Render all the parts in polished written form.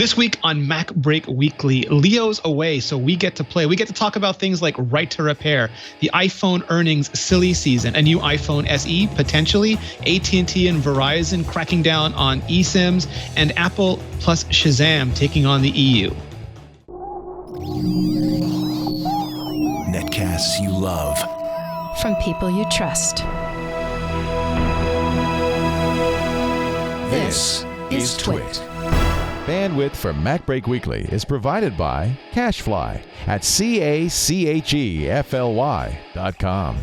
This week on MacBreak Weekly, Leo's away, so we get to play. We get to talk about things like right to repair, the iPhone earnings silly season, a new iPhone SE potentially, AT&T and Verizon cracking down on eSIMs, and Apple plus Shazam taking on the EU. Netcasts you love. From people you trust. This is Twit. Bandwidth for MacBreak Weekly is provided by CacheFly at CACHEFLY.com.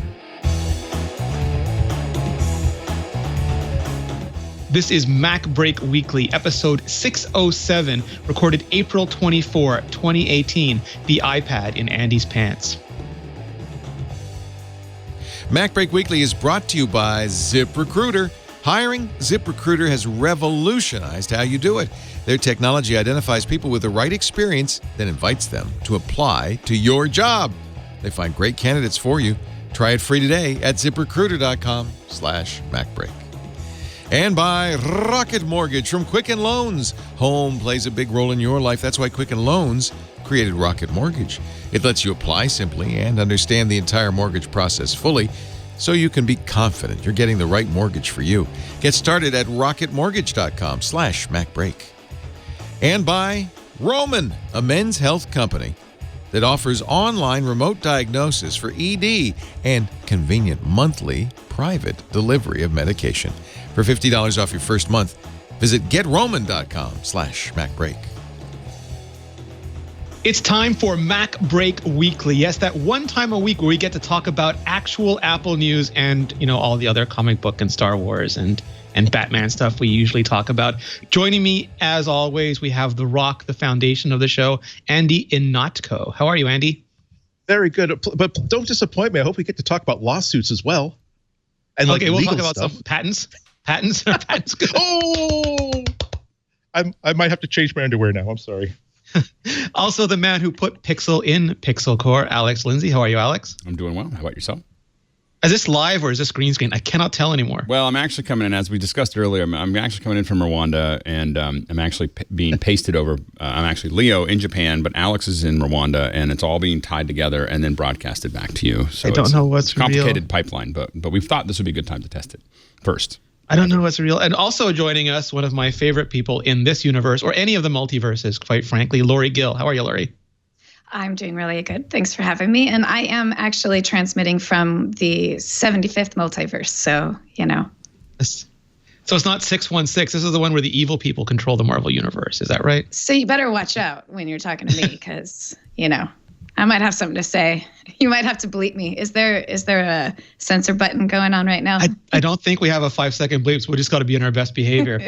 This is MacBreak Weekly, episode 607, recorded April 24, 2018, the iPad in Andy's pants. MacBreak Weekly is brought to you by ZipRecruiter. Hiring? ZipRecruiter has revolutionized how you do it. Their technology identifies people with the right experience, then invites them to apply to your job. They find great candidates for you. Try it free today at ZipRecruiter.com/MacBreak. And by Rocket Mortgage from Quicken Loans. Home plays a big role in your life. That's why Quicken Loans created Rocket Mortgage. It lets you apply simply and understand the entire mortgage process fully, so you can be confident you're getting the right mortgage for you. Get started at rocketmortgage.com/MacBreak. And by Roman, a men's health company that offers online remote diagnosis for ED and convenient monthly private delivery of medication. For $50 off your first month, visit getroman.com/MacBreak. It's time for MacBreak Weekly. Yes, that one time a week where we get to talk about actual Apple news and, all the other comic book and Star Wars and Batman stuff we usually talk about. Joining me, as always, we have The Rock, the foundation of the show, Andy Inotko. How are you, Andy? Very good, but don't disappoint me. I hope we get to talk about lawsuits as well. And okay, we'll talk about stuff. some patents. Patents. Oh, I might have to change my underwear now. I'm sorry. Also, the man who put Pixel in Pixel Core, Alex Lindsay. How are you, Alex? I'm doing well. How about yourself? Is this live or is this green screen? I cannot tell anymore. Well, I'm actually coming in, as we discussed earlier, I'm actually coming in from Rwanda, and I'm actually being pasted over. I'm actually Leo in Japan, but Alex is in Rwanda, and it's all being tied together and then broadcasted back to you. So I don't know what's a complicated pipeline, but we thought this would be a good time to test it first. I don't know what's real. And also joining us, one of my favorite people in this universe, or any of the multiverses, quite frankly, Lory Gill. How are you, Lory? I'm doing really good. Thanks for having me. And I am actually transmitting from the 75th multiverse. So, So it's not 616. This is the one where the evil people control the Marvel universe. Is that right? So you better watch out when you're talking to me because, I might have something to say. You might have to bleep me. Is there a censor button going on right now? I don't think we have a 5-second bleep, so we just got to be in our best behavior.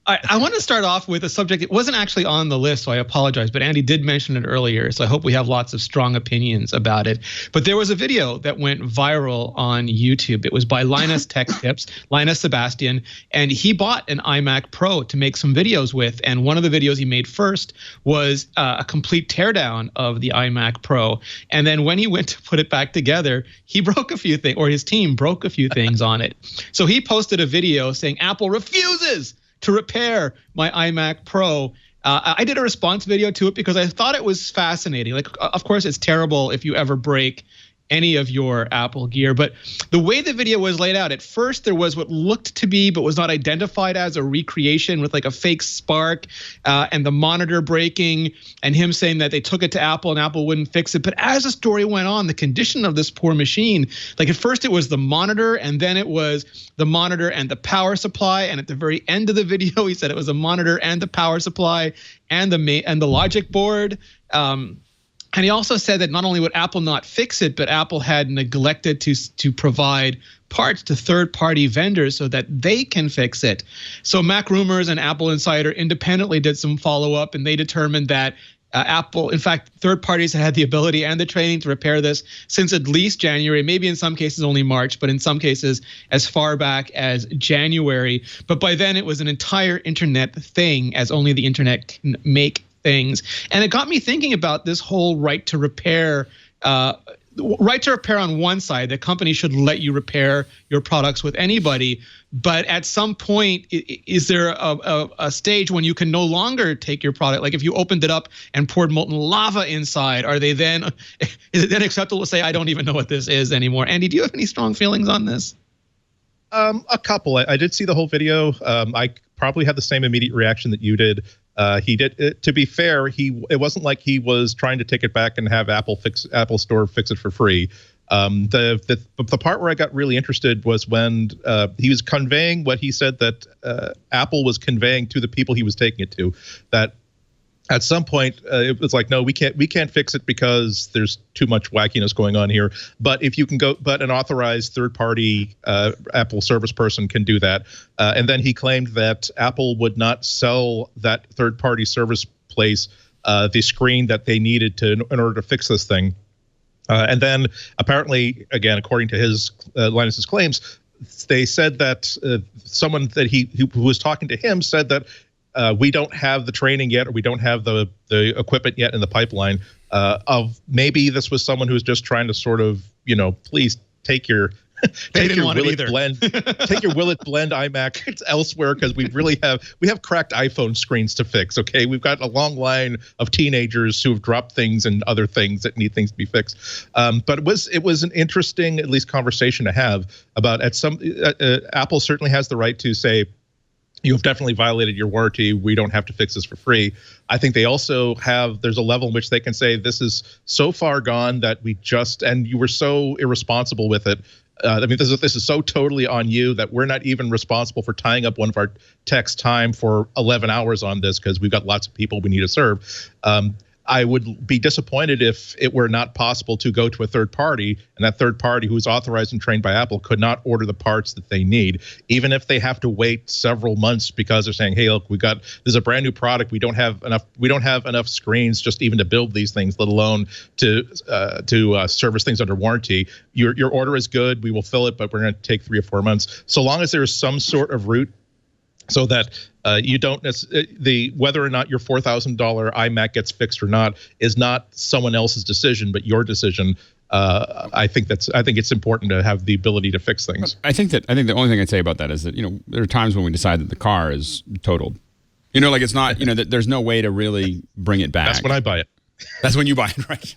I want to start off with a subject. It wasn't actually on the list, so I apologize, but Andy did mention it earlier, so I hope we have lots of strong opinions about it. But there was a video that went viral on YouTube. It was by Linus Tech Tips, Linus Sebastian, and he bought an iMac Pro to make some videos with. And one of the videos he made first was a complete teardown of the iMac Pro. And then when he went to put it back together, he broke a few things, or his team broke a few things on it. So he posted a video saying Apple refuses to repair my iMac Pro. I did a response video to it because I thought it was fascinating. Like, of course, it's terrible if you ever break any of your Apple gear, but the way the video was laid out, at first there was what looked to be but was not identified as a recreation with like a fake spark and the monitor breaking and him saying that they took it to Apple and Apple wouldn't fix it. But as the story went on, the condition of this poor machine, like at first it was the monitor and then it was the monitor and the power supply, and at the very end of the video he said it was a monitor and the power supply and the logic board. And he also said that not only would Apple not fix it, but Apple had neglected to provide parts to third-party vendors so that they can fix it. So Mac Rumors and Apple Insider independently did some follow-up, and they determined that Apple, in fact, third parties had the ability and the training to repair this since at least January, maybe in some cases only March, but in some cases as far back as January. But by then it was an entire internet thing, as only the internet can make things. And it got me thinking about this whole right to repair right to repair on one side, the company should let you repair your products with anybody. But at some point, is there a stage when you can no longer take your product? Like if you opened it up and poured molten lava inside, is it then acceptable to say, I don't even know what this is anymore? Andy, do you have any strong feelings on this? A couple. I did see the whole video. I probably had the same immediate reaction that you did. He did. To be fair, it wasn't like he was trying to take it back and have Apple Store fix it for free. The part where I got really interested was when he was conveying what he said that Apple was conveying to the people he was taking it to, that at some point it was like, no, we can't fix it because there's too much wackiness going on here. But if you can but an authorized third-party Apple service person can do that. And then he claimed that Apple would not sell that third-party service place the screen that they needed in order to fix this thing. And then apparently, again, according to Linus's claims, they said that someone that who was talking to him said that we don't have the training yet, or we don't have the equipment yet in the pipeline. Of maybe this was someone who was just trying to sort of, please take your Willet Blend, take your Willet Blend iMac elsewhere, because we have cracked iPhone screens to fix. Okay, we've got a long line of teenagers who have dropped things and other things that need things to be fixed. But it was an interesting, at least, conversation to have about Apple certainly has the right to say, you have definitely violated your warranty. We don't have to fix this for free. I think they also there's a level in which they can say, this is so far gone that and you were so irresponsible with it. This is so totally on you that we're not even responsible for tying up one of our tech's time for 11 hours on this, because we've got lots of people we need to serve. I would be disappointed if it were not possible to go to a third party, and that third party, who is authorized and trained by Apple, could not order the parts that they need, even if they have to wait several months because they're saying, hey, look, there's a brand new product. We don't have enough screens just even to build these things, let alone to service things under warranty. Your order is good. We will fill it, but we're going to take 3 or 4 months. So long as there is some sort of route so that you don't whether or not your $4,000 iMac gets fixed or not is not someone else's decision, but your decision. I think it's important to have the ability to fix things. I think the only thing I'd say about that is that there are times when we decide that the car is totaled. Like it's not. That there's no way to really bring it back. That's when I buy it. That's when you buy it, right?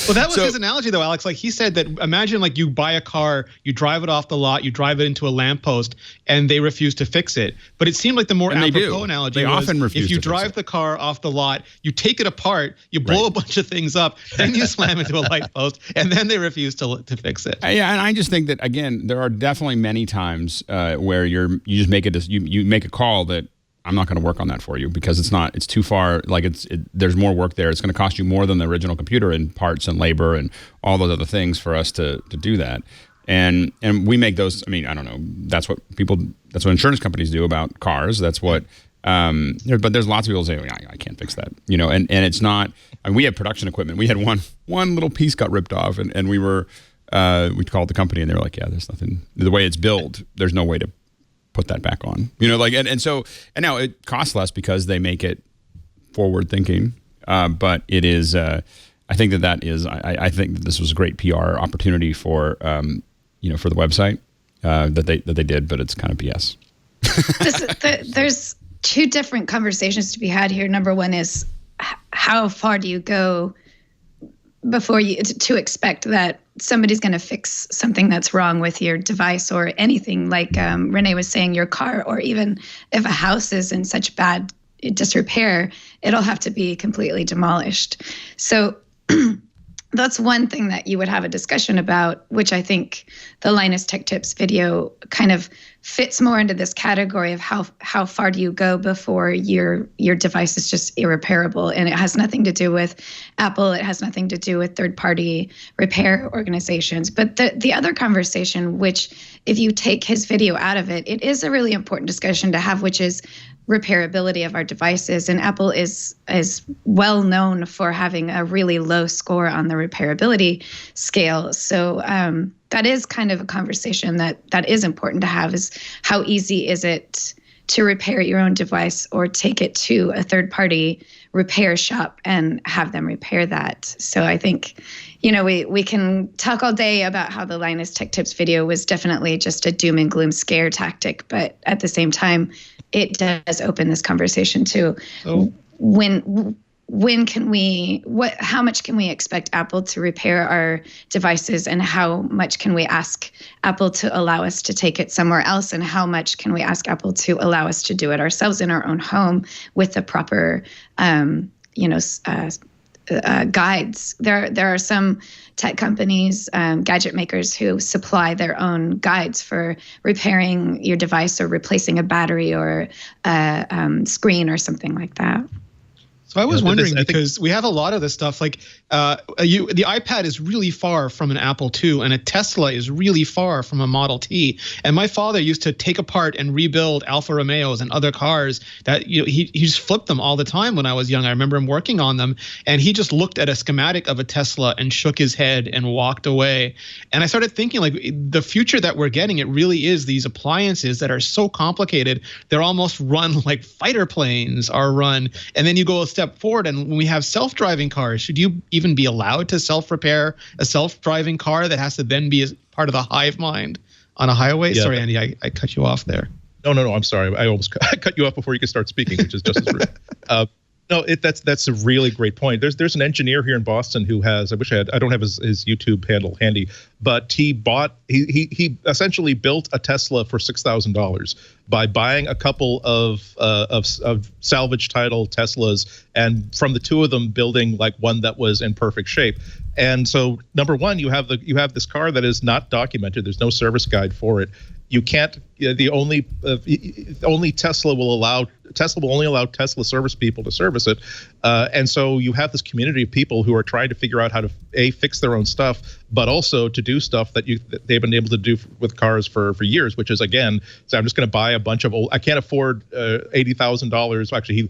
Well, that was his analogy, though, Alex. Like he said that, imagine like you buy a car, you drive it off the lot, you drive it into a lamppost, and they refuse to fix it. But it seemed like the more apropos analogy was, if you drive the car off the lot, you take it apart, you blow a bunch of things up, then you slam into a light post, and then they refuse to fix it. Yeah, and I just think that, again, there are definitely many times where you just make you make a call that, I'm not going to work on that for you because it's too far. Like there's more work there. It's going to cost you more than the original computer in parts and labor and all those other things for us to do that. And we make those. I mean, I don't know. That's what insurance companies do about cars. That's what. But there's lots of people say, I can't fix that. And it's not. I mean, we have production equipment. We had one little piece got ripped off, and we called the company, and they were like, yeah, there's nothing. The way it's built, there's no way to put that back on, and now it costs less because they make it forward thinking. But it is, I think that is, I think that this was a great PR opportunity for, for the website that they did, but it's kind of BS. There's 2 different conversations to be had here. Number one is, how far do you go before to expect that somebody's going to fix something that's wrong with your device or anything, like Renee was saying, your car, or even if a house is in such bad disrepair, it'll have to be completely demolished. So that's one thing that you would have a discussion about, which I think the Linus Tech Tips video kind of fits more into this category of how far do you go before your device is just irreparable. And it has nothing to do with Apple. It has nothing to do with third-party repair organizations. But the other conversation, which if you take his video out of it, it is a really important discussion to have, which is repairability of our devices. And Apple is well known for having a really low score on the repairability scale. So that is kind of a conversation that is important to have, is how easy is it to repair your own device or take it to a third-party repair shop and have them repair that. So I think, we can talk all day about how the Linus Tech Tips video was definitely just a doom and gloom scare tactic, but at the same time, it does open this conversation to when can we, how much can we expect Apple to repair our devices, and how much can we ask Apple to allow us to take it somewhere else, and how much can we ask Apple to allow us to do it ourselves in our own home with the proper, guides. There are some tech companies, gadget makers, who supply their own guides for repairing your device or replacing a battery or a screen or something like that. So I was wondering, because we have a lot of this stuff, like the iPad is really far from an Apple II, and a Tesla is really far from a Model T. And my father used to take apart and rebuild Alfa Romeos and other cars that he just flipped them all the time when I was young. I remember him working on them, and he just looked at a schematic of a Tesla and shook his head and walked away. And I started thinking, like, the future that we're getting, it really is these appliances that are so complicated, they're almost run like fighter planes are run. And then you go a step forward, and when we have self-driving cars, should you even be allowed to self-repair a self-driving car that has to then be as part of the hive mind on a highway? Yeah. Sorry, Andy, I cut you off there. No, I'm sorry. I almost cut you off before you could start speaking, which is just as rude. That's a really great point. There's an engineer here in Boston who has, I don't have his YouTube handle handy, but he essentially built a Tesla for $6,000 by buying a couple of salvage title Teslas, and from the two of them building like one that was in perfect shape. And so, number one, you have this car that is not documented. There's no service guide for it. You can't. Only Tesla will only allow Tesla service people to service it, and so you have this community of people who are trying to figure out how to fix their own stuff, but also to do stuff that they've been able to do with cars for years. Which is, again, so I'm just going to buy a bunch of old. I can't afford $80,000. Actually,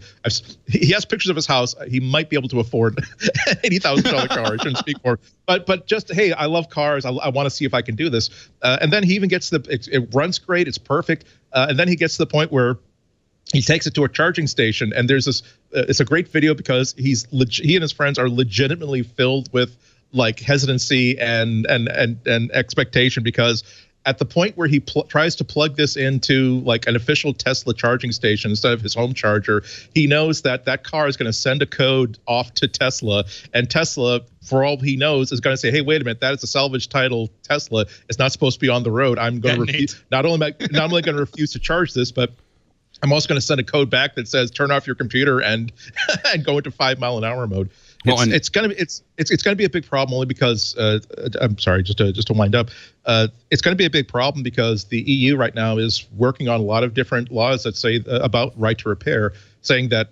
he has pictures of his house. He might be able to afford $80,000 car. I shouldn't speak for. But just, hey, I love cars. I want to see if I can do this. And then he even gets it runs great. It's perfect. And then he gets to the point where he takes it to a charging station, and there's this. It's a great video because he and his friends are legitimately filled with like hesitancy and expectation, because at the point where he tries to plug this into like an official Tesla charging station instead of his home charger, he knows that car is going to send a code off to Tesla, and Tesla, for all he knows, is going to say, hey, wait a minute, that is a salvage title Tesla. It's not supposed to be on the road. I'm going to refuse. Not only going to refuse to charge this, but I'm also going to send a code back that says turn off your computer and go into 5-mile-an-hour mode. It's going to be a big problem, only because I'm sorry, just to wind up. It's going to be a big problem because the EU right now is working on a lot of different laws that say about right to repair, saying that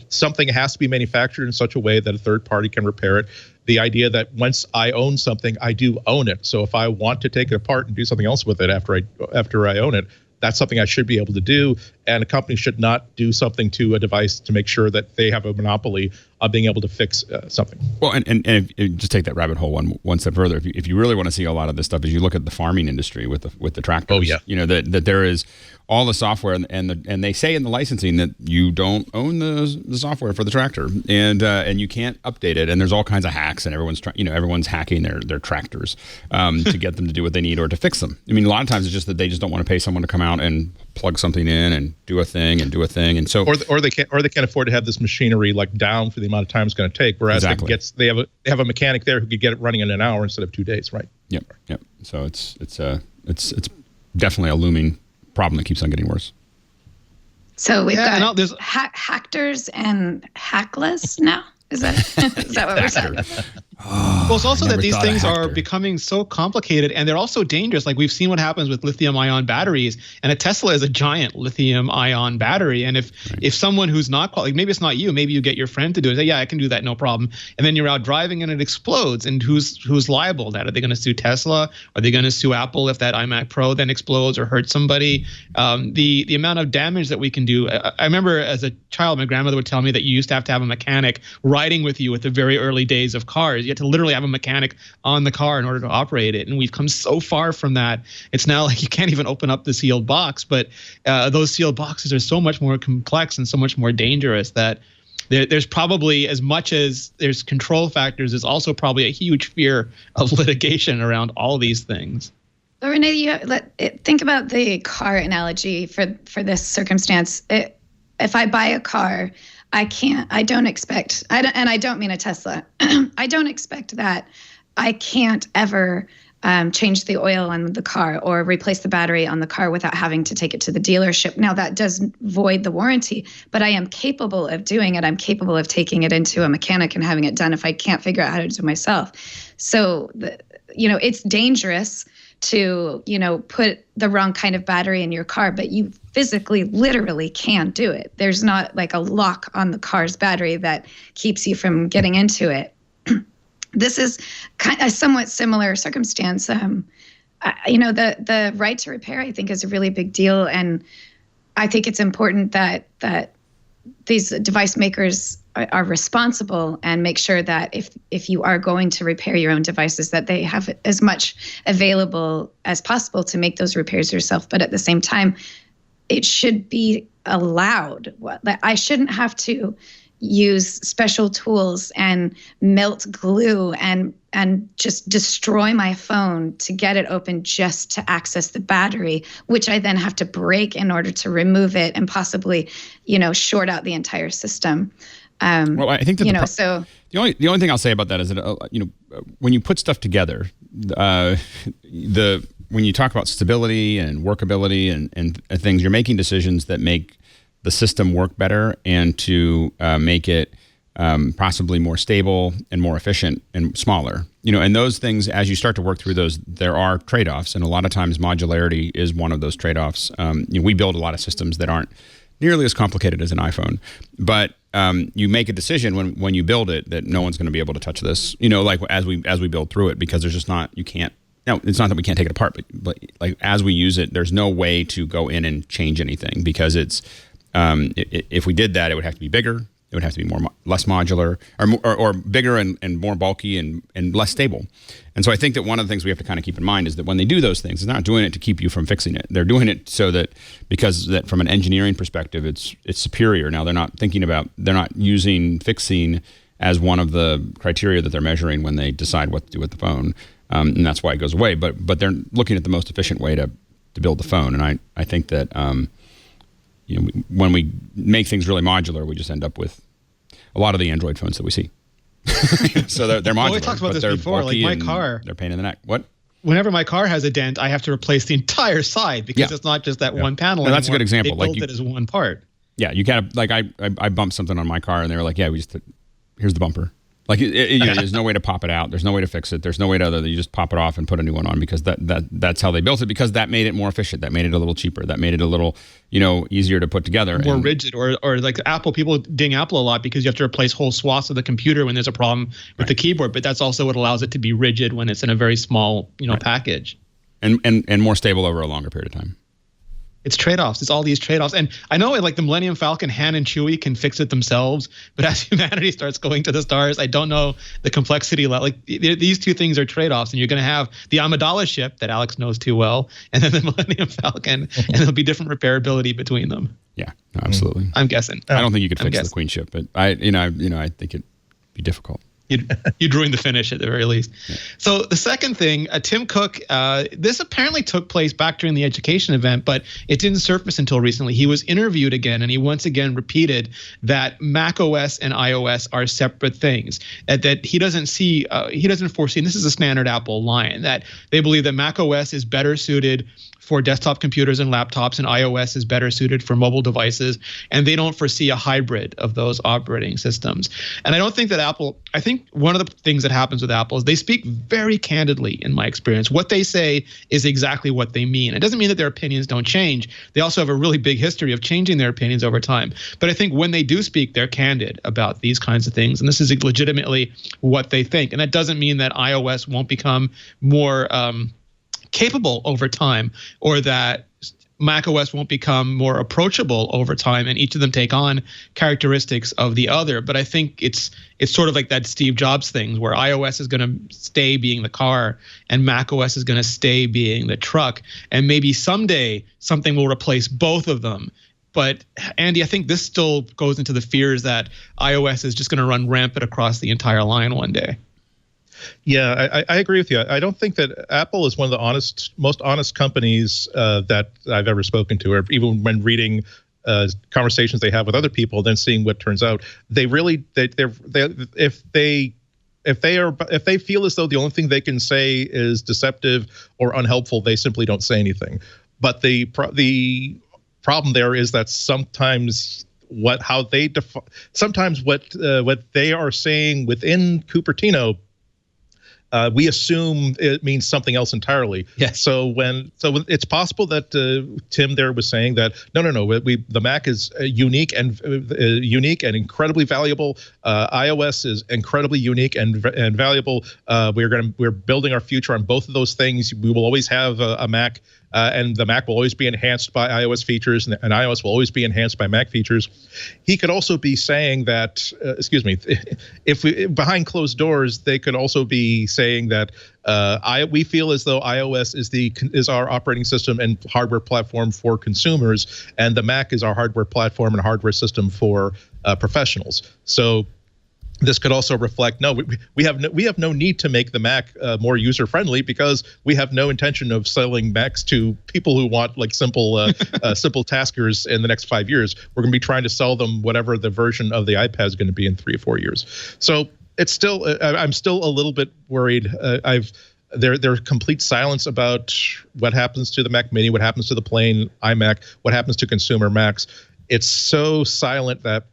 something has to be manufactured in such a way that a third party can repair it. The idea that once I own something, I do own it. So if I want to take it apart and do something else with it after I own it, that's something I should be able to do, and a company should not do something to a device to make sure that they have a monopoly on being able to fix something. Well, and if, just take that rabbit hole one step further. If you really want to see a lot of this stuff, is you look at the farming industry with the tractors. Oh yeah, that there is all the software, and they say in the licensing that you don't own the software for the tractor, and you can't update it, and there's all kinds of hacks, and everyone's hacking their tractors to get them to do what they need or to fix them. I mean, a lot of times it's just that they just don't want to pay someone to come out and plug something in and do a thing, and so or they can't afford to have this machinery like down for the amount of time it's going to take. Whereas exactly. they have a mechanic there who could get it running in an hour instead of 2 days, right? Yep. So it's definitely a looming problem that keeps on getit's worse. So we've got hackers and hackless now. Is that what we're saying? Well, it's also that these things are becoming so complicated, and they're also dangerous. Like, we've seen what happens with lithium-ion batteries, and a Tesla is a giant lithium-ion battery. And if someone who's not qualified, maybe it's not you, maybe you get your friend to do it, say, yeah, I can do that, no problem. And then you're out driving and it explodes, and who's liable? That are they going to sue Tesla? Are they going to sue Apple if that iMac Pro then explodes or hurts somebody? The amount of damage that we can do. I remember as a child, my grandmother would tell me that you used to have a mechanic riding with you at the very early days of cars. have to literally have a mechanic on the car in order to operate it. And we've come so far from that. It's now like you can't even open up the sealed box, but those sealed boxes are so much more complex and so much more dangerous that there's probably, as much as there's control factors, there's also probably a huge fear of litigation around all these things. But Renee, think about the car analogy for this circumstance. If I buy a car, I don't expect, and I don't mean a Tesla, I don't expect that I can't ever change the oil on the car or replace the battery on the car without having to take it to the dealership. Now, that does void the warranty, but I am capable of doing it. I'm capable of taking it into a mechanic and having it done if I can't figure out how to do it myself. So, it's dangerous to, put the wrong kind of battery in your car, but you physically, literally can do it. There's not like a lock on the car's battery that keeps you from getting into it. This is a somewhat similar circumstance. The right to repair, I think, is a really big deal. And I think it's important that these device makers are responsible and make sure that if you are going to repair your own devices, that they have as much available as possible to make those repairs yourself. But at the same time, it should be allowed. I shouldn't have to use special tools and melt glue and just destroy my phone to get it open just to access the battery, which I then have to break in order to remove it and possibly, short out the entire system. Well, I think that the only thing I'll say about that is that when you put stuff together, when you talk about stability and workability and things, you're making decisions that make the system work better and to make it possibly more stable and more efficient and smaller. And those things, as you start to work through those, there are trade-offs, and a lot of times modularity is one of those trade-offs. We build a lot of systems that aren't nearly as complicated as an iPhone, but you make a decision when you build it that no one's going to be able to touch this. Like as we build through it, because there's just not, you can't. No, it's not that we can't take it apart, but like as we use it, there's no way to go in and change anything, because it's if we did that, it would have to be bigger. It would have to be less modular, or bigger and more bulky and less stable. And so I think that one of the things we have to kind of keep in mind is that when they do those things, they're not doing it to keep you from fixing it. They're doing it so that, because that from an engineering perspective, it's superior. Now they're not using fixing as one of the criteria that they're measuring when they decide what to do with the phone, and that's why it goes away. But they're looking at the most efficient way to build the phone, and I think that. When we make things really modular, we just end up with a lot of the Android phones that we see. So they're modular. Well, we talked about this before. Like my car, they're a pain in the neck. What? Whenever my car has a dent, I have to replace the entire side because it's not just that one panel. Well, that's a good example. They built it as one part. Yeah, you gotta I bumped something on my car, and they were like, "Yeah, here's the bumper." Like there's no way to pop it out. There's no way to fix it. There's no way to you just pop it off and put a new one on, because that's how they built it, because that made it more efficient. That made it a little cheaper. That made it a little easier to put together. More rigid, or like Apple, people ding Apple a lot because you have to replace whole swaths of the computer when there's a problem with the keyboard. But that's also what allows it to be rigid when it's in a very small package. And more stable over a longer period of time. It's trade-offs. It's all these trade-offs. And I know like the Millennium Falcon, Han and Chewie can fix it themselves, but as humanity starts going to the stars, I don't know the complexity. Like these two things are trade-offs, and you're going to have the Amidala ship that Alex knows too well, and then the Millennium Falcon, and there'll be different repairability between them. Yeah, no, absolutely. I'm guessing. I don't think you could fix the Queen ship, but I think it'd be difficult. You'd ruin the finish at the very least. Yeah. So the second thing, Tim Cook, this apparently took place back during the education event, but it didn't surface until recently. He was interviewed again, and he once again repeated that Mac OS and iOS are separate things. That he doesn't foresee, and this is a standard Apple line, that they believe that Mac OS is better suited for desktop computers and laptops, and iOS is better suited for mobile devices, and they don't foresee a hybrid of those operating systems. And I don't think that I think one of the things that happens with Apple is they speak very candidly, in my experience. What they say is exactly what they mean. It doesn't mean that their opinions don't change. They also have a really big history of changing their opinions over time. But I think when they do speak, they're candid about these kinds of things, and this is legitimately what they think. And that doesn't mean that iOS won't become more capable over time, or that macOS won't become more approachable over time, and each of them take on characteristics of the other. But I think it's sort of like that Steve Jobs thing where iOS is going to stay being the car and macOS is going to stay being the truck. And maybe someday something will replace both of them. But Andy, I think this still goes into the fears that iOS is just going to run rampant across the entire line one day. Yeah, I agree with you. I don't think that Apple is one of the most honest companies that I've ever spoken to, or even when reading conversations they have with other people, then seeing what turns out. They really, if they feel as though the only thing they can say is deceptive or unhelpful, they simply don't say anything. But the problem there is that sometimes what they are saying within Cupertino, we assume it means something else entirely. Yes. So it's possible that Tim there was saying that no, the Mac is unique and incredibly valuable. iOS is incredibly unique and valuable. We're building our future on both of those things. We will always have a Mac. And the Mac will always be enhanced by iOS features, and iOS will always be enhanced by Mac features. He could also be saying that, if behind closed doors, they could also be saying that we feel as though iOS is our operating system and hardware platform for consumers, and the Mac is our hardware platform and hardware system for professionals. So this could also reflect, no, we have no need to make the Mac more user friendly because we have no intention of selling Macs to people who want like simple taskers in the next 5 years. We're going to be trying to sell them whatever the version of the iPad is going to be in 3 or 4 years. So it's still, I'm still a little bit worried. There's complete silence about what happens to the Mac Mini, what happens to the plain iMac, what happens to consumer Macs. It's so silent that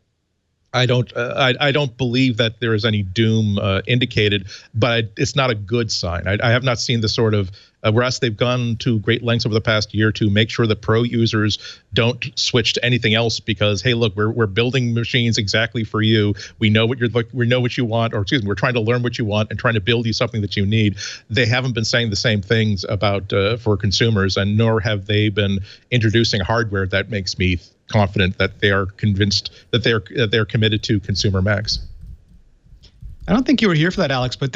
I don't believe that there is any doom indicated, but it's not a good sign. I have not seen the sort of whereas they've gone to great lengths over the past year to make sure that pro users don't switch to anything else because, hey, look, we're building machines exactly for you. We know what you want, or excuse me, we're trying to learn what you want and trying to build you something that you need. They haven't been saying the same things about for consumers, and nor have they been introducing hardware that makes me confident that they are convinced that they're committed to consumer Macs. I don't think you were here for that, Alex, but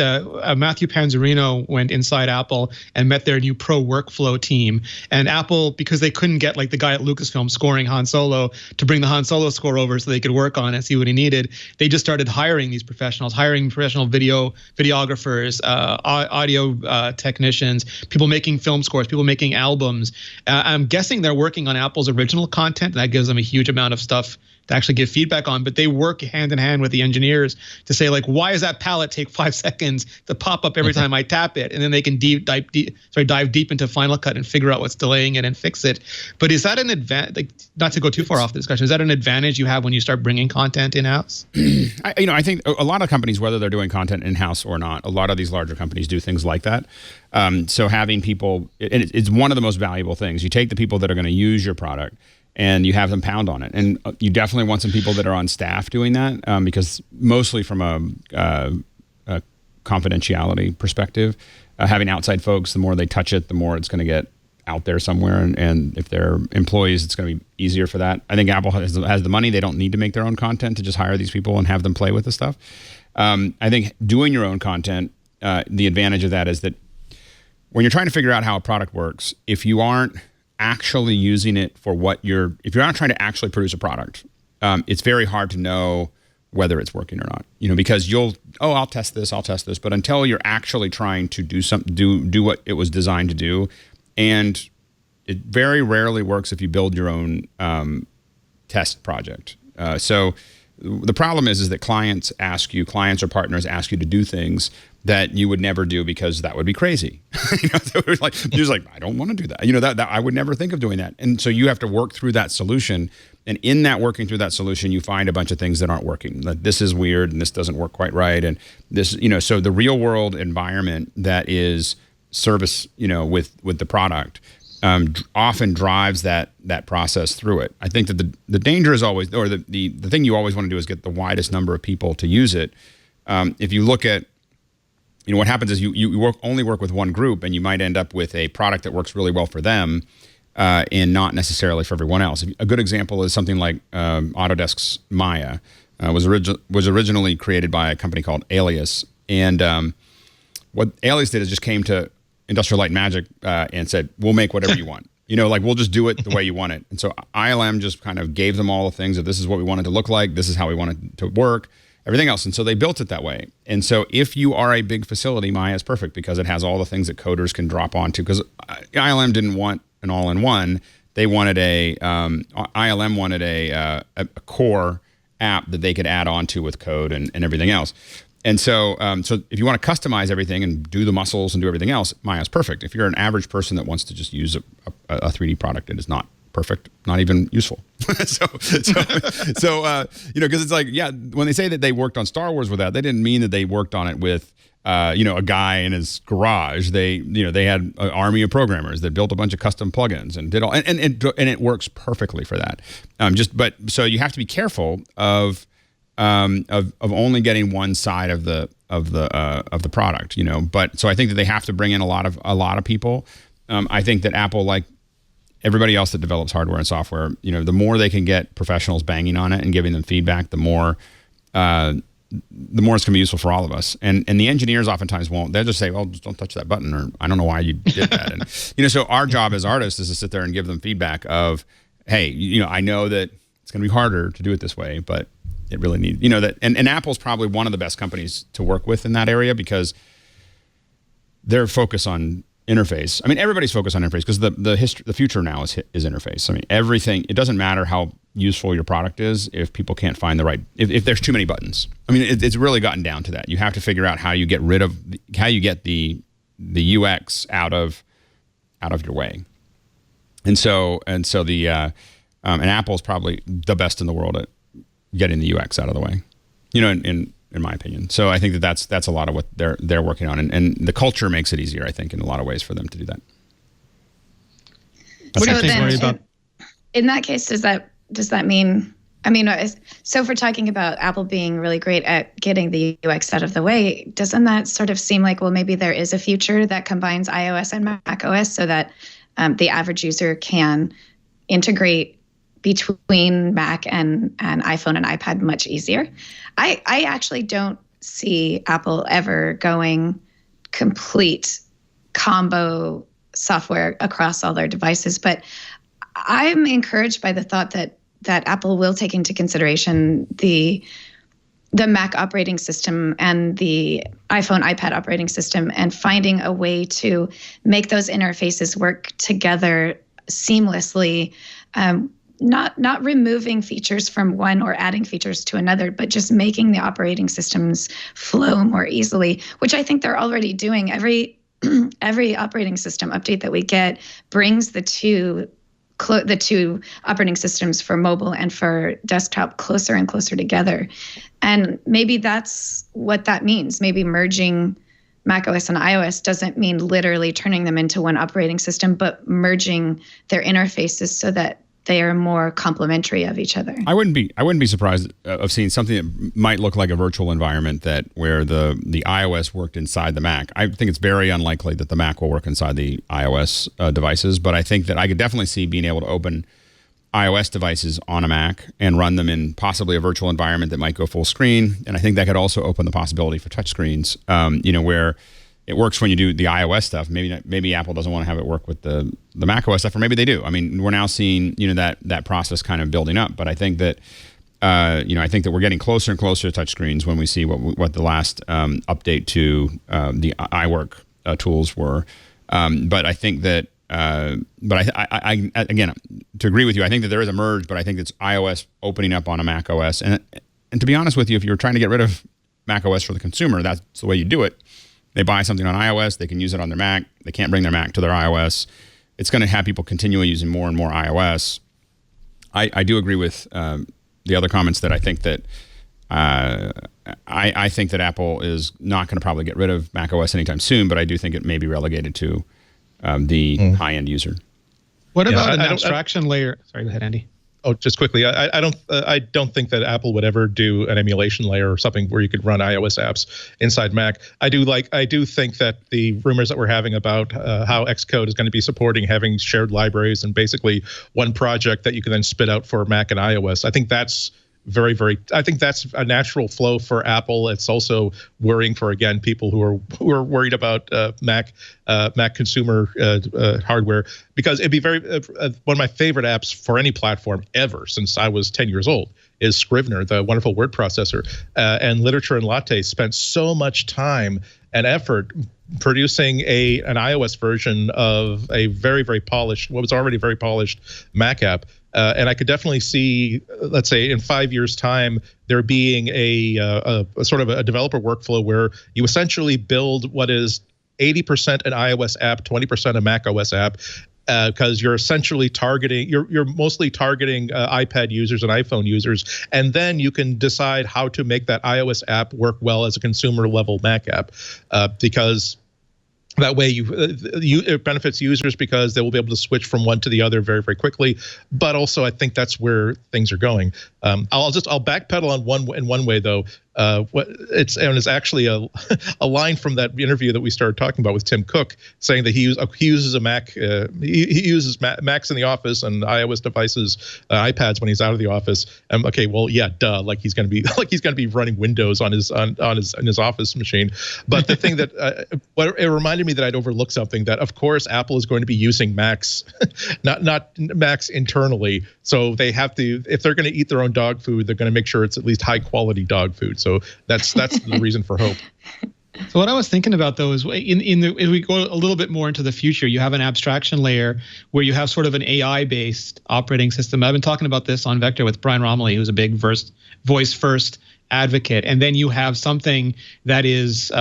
Matthew Panzarino went inside Apple and met their new pro workflow team. And Apple, because they couldn't get like the guy at Lucasfilm scoring Han Solo to bring the Han Solo score over so they could work on it, see what he needed, they just started hiring these professionals, hiring professional videographers, audio technicians, people making film scores, people making albums. I'm guessing they're working on Apple's original content, and that gives them a huge amount of stuff to actually give feedback on, but they work hand in hand with the engineers to say, like, why does that palette take 5 seconds to pop up every time I tap it? And then they can dive deep into Final Cut and figure out what's delaying it and fix it. But is that an advantage? Like, not to go too far off the discussion, is that an advantage you have when you start bringing content in-house? I think a lot of companies, whether they're doing content in-house or not, a lot of these larger companies do things like that. So having people, it's one of the most valuable things. You take the people that are going to use your product and you have them pound on it. And you definitely want some people that are on staff doing that because mostly from a confidentiality perspective, having outside folks, the more they touch it, the more it's going to get out there somewhere. And if they're employees, it's going to be easier for that. I think Apple has the money. They don't need to make their own content to just hire these people and have them play with the stuff. I think doing your own content, the advantage of that is that when you're trying to figure out how a product works, if you aren't actually using it for if you're not trying to actually produce a product, it's very hard to know whether it's working or not. Because I'll test this, but until you're actually trying to do what it was designed to do, and it very rarely works if you build your own test project. So the problem is that clients or partners ask you to do things that you would never do because that would be crazy. So you're like, I don't want to do that. That I would never think of doing that. And so you have to work through that solution. And in that working through that solution, you find a bunch of things that aren't working. Like, this is weird and this doesn't work quite right. And this, so the real world environment that is service, with the product, often drives that process through it. I think that the danger is always, or the thing you always want to do is get the widest number of people to use it. If you look at, what happens is you only work with one group, and you might end up with a product that works really well for them, and not necessarily for everyone else. A good example is something like Autodesk's Maya was originally created by a company called Alias, and what Alias did is just came to Industrial Light and Magic and said, "We'll make whatever you want. We'll just do it the way you want it." And so ILM just kind of gave them all the things of this is what we want it to look like, this is how we want it to work, everything else. And so they built it that way. And so if you are a big facility, Maya is perfect because it has all the things that coders can drop onto. Because ILM didn't want an all-in-one. They wanted ILM wanted a core app that they could add on to with code and everything else. And so if you want to customize everything and do the muscles and do everything else, Maya's perfect. If you're an average person that wants to just use a 3D product, it is not perfect, not even useful. Because it's like, yeah, when they say that they worked on Star Wars with that, they didn't mean that they worked on it with a guy in his garage. They had an army of programmers that built a bunch of custom plugins and did all, and it works perfectly for that. So you have to be careful of only getting one side of the product, But so I think that they have to bring in a lot of people. I think that Apple, like everybody else that develops hardware and software, the more they can get professionals banging on it and giving them feedback, the more it's going to be useful for all of us. And the engineers oftentimes won't. They'll just say, "Well, just don't touch that button," or "I don't know why you did that." And so our job as artists is to sit there and give them feedback of, "Hey, I know that it's going to be harder to do it this way, but it really needs that." And Apple's probably one of the best companies to work with in that area because their focus on interface. I mean, everybody's focused on interface because the future now is interface. I mean, everything. It doesn't matter how useful your product is if people can't find the right. If there's too many buttons. I mean, it's really gotten down to that. You have to figure out how you get the UX out of your way. And Apple's probably the best in the world at getting the UX out of the way, in my opinion. So I think that's a lot of what they're working on, and the culture makes it easier, I think, in a lot of ways for them to do that. What do you think, Lory, about? In that case, does that mean? I mean, so if we're talking about Apple being really great at getting the UX out of the way, doesn't that sort of seem like, well, maybe there is a future that combines iOS and macOS so that the average user can integrate between Mac and iPhone and iPad much easier? I actually don't see Apple ever going complete combo software across all their devices, but I'm encouraged by the thought that Apple will take into consideration the Mac operating system and the iPhone, iPad operating system and finding a way to make those interfaces work together seamlessly, not removing features from one or adding features to another, but just making the operating systems flow more easily, which I think they're already doing. Every operating system update that we get brings the two operating systems for mobile and for desktop closer and closer together. And maybe that's what that means. Maybe merging macOS and iOS doesn't mean literally turning them into one operating system, but merging their interfaces so that they are more complementary of each other. I wouldn't be surprised of seeing something that might look like a virtual environment where the iOS worked inside the Mac. I think it's very unlikely that the Mac will work inside the iOS devices, but I think that I could definitely see being able to open iOS devices on a Mac and run them in possibly a virtual environment that might go full screen. And I think that could also open the possibility for touchscreens, where it works when you do the iOS stuff. Maybe Apple doesn't want to have it work with the macOS stuff, or maybe they do. I mean, we're now seeing that process kind of building up. But I think that we're getting closer and closer to touchscreens when we see what the last update to the iWork tools were. But I think that. I again, to agree with you, I think that there is a merge, but I think it's iOS opening up on a Mac OS. And to be honest with you, if you're trying to get rid of Mac OS for the consumer, that's the way you do it. They buy something on iOS, they can use it on their Mac. They can't bring their Mac to their iOS. It's going to have people continually using more and more iOS. I do agree with the other comments that I think that I think that Apple is not going to probably get rid of Mac OS anytime soon, but I do think it may be relegated to the high-end user. What about an abstraction layer? Sorry, go ahead, Andy. Oh, just quickly, I don't think that Apple would ever do an emulation layer or something where you could run iOS apps inside Mac. I do think that the rumors that we're having about how Xcode is going to be supporting having shared libraries and basically one project that you can then spit out for Mac and iOS. I think that's I think that's a natural flow for Apple. It's also worrying for, again, people who are worried about Mac consumer hardware, because it'd be one of my favorite apps for any platform ever since I was 10 years old is Scrivener, the wonderful word processor. And Literature and Latte spent so much time and effort producing an iOS version of a very, very polished, what was already a very polished Mac app. And I could definitely see, let's say, in 5 years' time, there being a sort of a developer workflow where you essentially build what is 80% an iOS app, 20% a Mac OS app, because you're essentially targeting, you're mostly targeting iPad users and iPhone users, and then you can decide how to make that iOS app work well as a consumer level Mac app, because that way it benefits users because they will be able to switch from one to the other very, very quickly. But also, I think that's where things are going. I'll backpedal in one way though. It's actually a line from that interview that we started talking about with Tim Cook, saying that he uses a Mac. He uses Macs in the office and iOS devices, iPads when he's out of the office. Okay, well, yeah, duh. Like he's going to be running Windows on his office machine. But the thing that it reminded me that I'd overlooked something, that of course Apple is going to be using Macs, not Macs internally. So they have to, if they're going to eat their own dog food, they're going to make sure it's at least high quality dog food. So that's the reason for hope. So what I was thinking about though is if we go a little bit more into the future, you have an abstraction layer where you have sort of an AI-based operating system. I've been talking about this on Vector with Brian Romilly, who's a big voice first advocate, and then you have something that is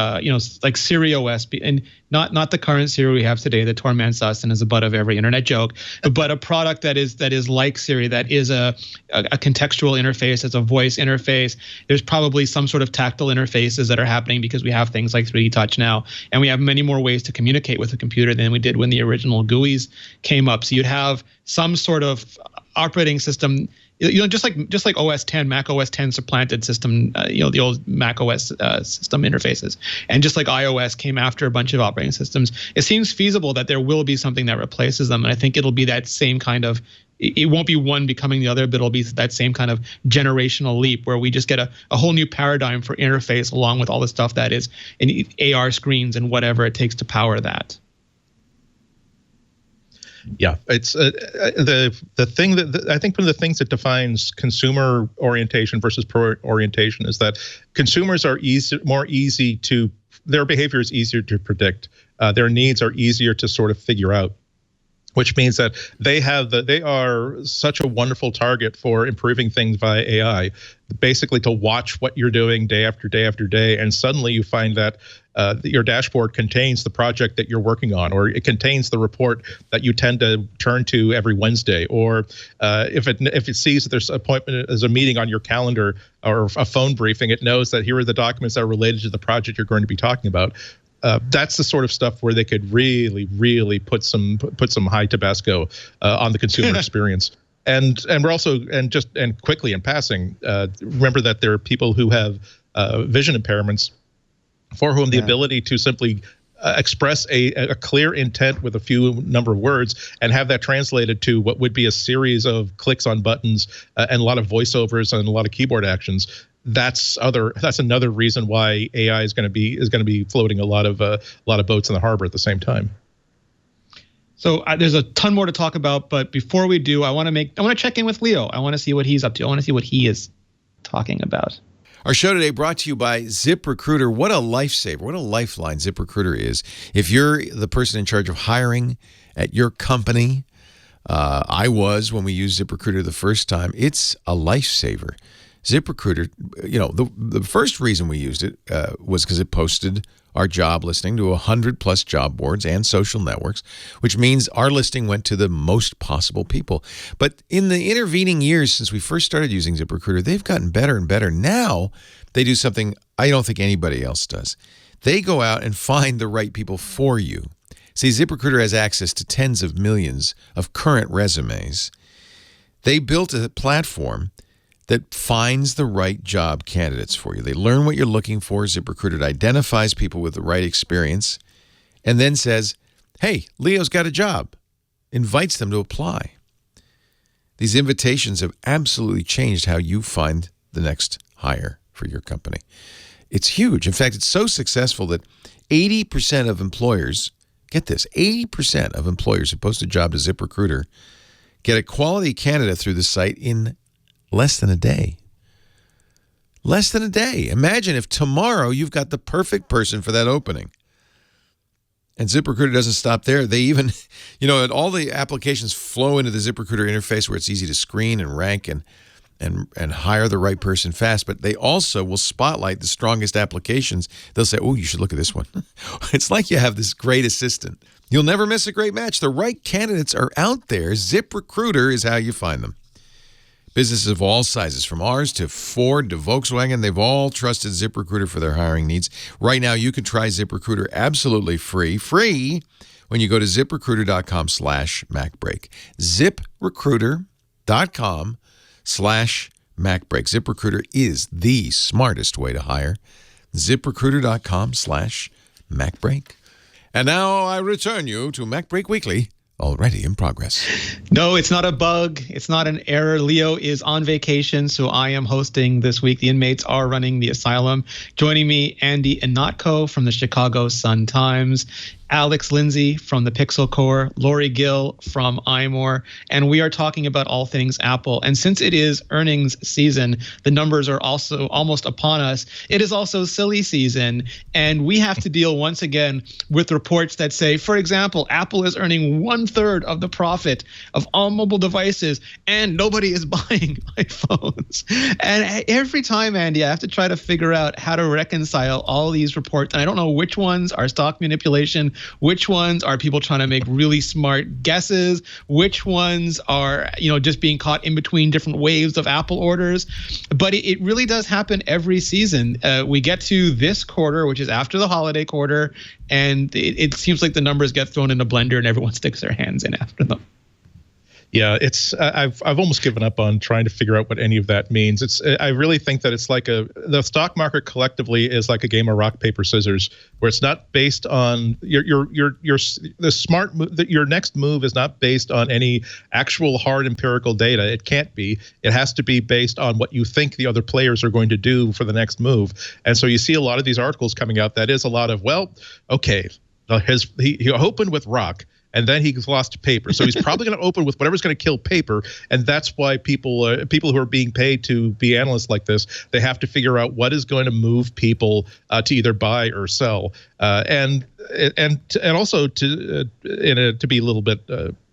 like Siri OS, and not the current Siri we have today that torments us and is the butt of every internet joke, but a product that is like Siri, that is a contextual interface, it's a voice interface. There's probably some sort of tactile interfaces that are happening because we have things like 3D Touch now, and we have many more ways to communicate with a computer than we did when the original GUIs came up. So you'd have some sort of operating system, just like OS 10, Mac OS 10 supplanted system, the old Mac OS system interfaces, and just like iOS came after a bunch of operating systems, it seems feasible that there will be something that replaces them, and I think it'll be that same kind of. It won't be one becoming the other, but it'll be that same kind of generational leap where we just get a whole new paradigm for interface along with all the stuff that is in AR screens and whatever it takes to power that. Yeah, it's the thing that I think one of the things that defines consumer orientation versus pro orientation is that consumers are their behavior is easier to predict. Their needs are easier to sort of figure out, which means that they are such a wonderful target for improving things via AI, basically to watch what you're doing day after day after day, and suddenly you find that your dashboard contains the project that you're working on, or it contains the report that you tend to turn to every Wednesday, or if it sees that there's a meeting on your calendar or a phone briefing, it knows that here are the documents that are related to the project you're going to be talking about. That's the sort of stuff where they could really, really put some high Tabasco on the consumer experience. And we're also, and quickly in passing, remember that there are people who have vision impairments for whom the ability to simply express a clear intent with a few number of words and have that translated to what would be a series of clicks on buttons and a lot of voiceovers and a lot of keyboard actions. That's another reason why AI is going to be floating a lot of boats in the harbor at the same time. So there's a ton more to talk about, but before we do, I want to check in with Leo. I want to see what he's up to. I want to see what he is talking about. Our show today brought to you by ZipRecruiter. What a lifesaver, what a lifeline ZipRecruiter is. If you're the person in charge of hiring at your company, I was when we used ZipRecruiter the first time, it's a lifesaver. ZipRecruiter, the first reason we used it was because it posted our job listing to 100+ job boards and social networks, which means our listing went to the most possible people. But in the intervening years since we first started using ZipRecruiter, they've gotten better and better. Now they do something I don't think anybody else does. They go out and find the right people for you. See, ZipRecruiter has access to tens of millions of current resumes. They built a platform that finds the right job candidates for you. They learn what you're looking for. ZipRecruiter identifies people with the right experience and then says, hey, Leo's got a job. Invites them to apply. These invitations have absolutely changed how you find the next hire for your company. It's huge. In fact, it's so successful that 80% of employers, get this, 80% of employers who post a job to ZipRecruiter get a quality candidate through the site in less than a day. Less than a day. Imagine if tomorrow you've got the perfect person for that opening. And ZipRecruiter doesn't stop there. They even, all the applications flow into the ZipRecruiter interface where it's easy to screen and rank and hire the right person fast. But they also will spotlight the strongest applications. They'll say, oh, you should look at this one. It's like you have this great assistant. You'll never miss a great match. The right candidates are out there. ZipRecruiter is how you find them. Businesses of all sizes, from ours to Ford to Volkswagen, they've all trusted ZipRecruiter for their hiring needs. Right now, you can try ZipRecruiter absolutely free when you go to ZipRecruiter.com/MacBreak. ZipRecruiter.com/MacBreak. ZipRecruiter is the smartest way to hire. ZipRecruiter.com/MacBreak. And now I return you to MacBreak Weekly, already in progress. No, it's not a bug. It's not an error. Leo is on vacation, so I am hosting this week. The inmates are running the asylum. Joining me, Andy Ihnatko from the Chicago Sun-Times, Alex Lindsay from the Pixel Core, Lory Gill from iMore, and we are talking about all things Apple. And since it is earnings season, the numbers are also almost upon us. It is also silly season, and we have to deal once again with reports that say, for example, Apple is earning 1/3 of the profit of all mobile devices, and nobody is buying iPhones. And every time, Andy, I have to try to figure out how to reconcile all these reports, and I don't know which ones are stock manipulation, which ones are people trying to make really smart guesses, which ones are, just being caught in between different waves of Apple orders. But it really does happen every season. We get to this quarter, which is after the holiday quarter, and it seems like the numbers get thrown in a blender and everyone sticks their hands in after them. Yeah, it's I've almost given up on trying to figure out what any of that means. I really think that it's like the stock market collectively is like a game of rock paper scissors, where it's not based on your next move is not based on any actual hard empirical data. It can't be. It has to be based on what you think the other players are going to do for the next move. And so you see a lot of these articles coming out that is a lot of, well, okay, he opened with rock, and then he lost paper. So he's probably going to open with whatever's going to kill paper. And that's why people who are being paid to be analysts like this, they have to figure out what is going to move people to either buy or sell. And also to be a little bit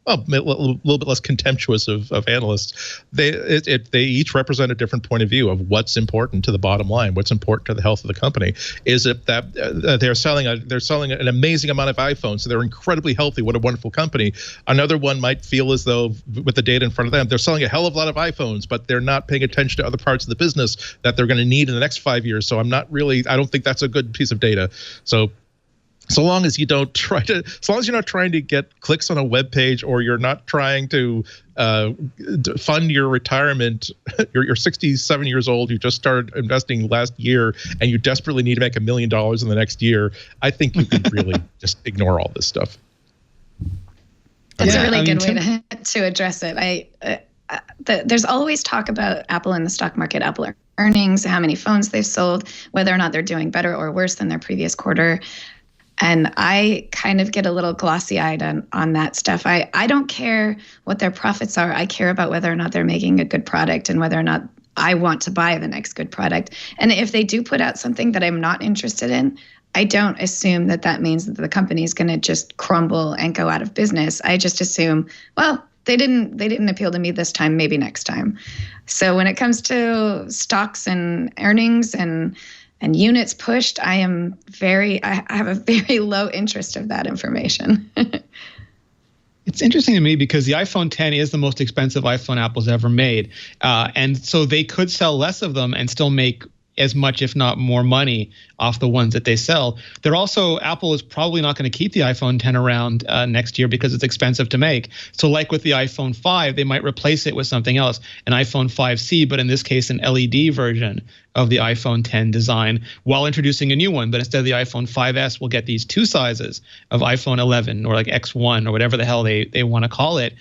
a little bit less contemptuous of analysts. They each represent a different point of view of what's important to the bottom line, what's important to the health of the company. Is it that they're selling an amazing amount of iPhones, so they're incredibly healthy? What a wonderful company. Another one might feel as though, with the data in front of them, they're selling a hell of a lot of iPhones, but they're not paying attention to other parts of the business that they're going to need in the next 5 years. So I don't think that's a good piece of data. So long as you're not trying to get clicks on a web page, or you're not trying to fund your retirement, you're 67 years old, you just started investing last year, and you desperately need to make $1 million in the next year, I think you can really just ignore all this stuff. That's a really good way to address it. There's always talk about Apple in the stock market, Apple earnings, how many phones they've sold, whether or not they're doing better or worse than their previous quarter. And I kind of get a little glossy-eyed on that stuff. I don't care what their profits are. I care about whether or not they're making a good product and whether or not I want to buy the next good product. And if they do put out something that I'm not interested in, I don't assume that means that the company is going to just crumble and go out of business. I just assume, well, they didn't appeal to me this time, maybe next time. So when it comes to stocks and earnings and units pushed, I have a very low interest of that information. It's interesting to me because the iPhone 10 is the most expensive iPhone Apple's ever made. And so they could sell less of them and still make as much, if not more money off the ones that they sell. They're also, Apple is probably not going to keep the iPhone 10 around next year because it's expensive to make. So like with the iPhone 5, they might replace it with something else, an iPhone 5C, but in this case, an LED version of the iPhone 10 design, while introducing a new one. But instead of the iPhone 5S, we'll get these two sizes of iPhone 11 or like X1 or whatever the hell they want to call it.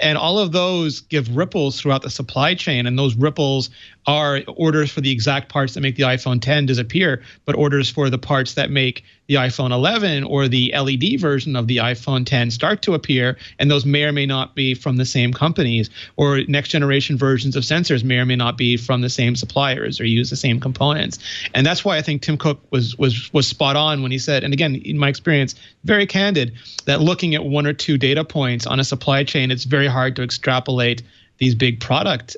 And all of those give ripples throughout the supply chain. And those ripples are orders for the exact parts that make the iPhone 10 disappear, but orders for the parts that make the iPhone 11 or the LED version of the iPhone 10 start to appear. And those may or may not be from the same companies, or next generation versions of sensors may or may not be from the same suppliers or use the same components. And that's why I think Tim Cook was spot on when he said, and again, in my experience, very candid, that looking at one or two data points on a supply chain, it's very hard to extrapolate these big product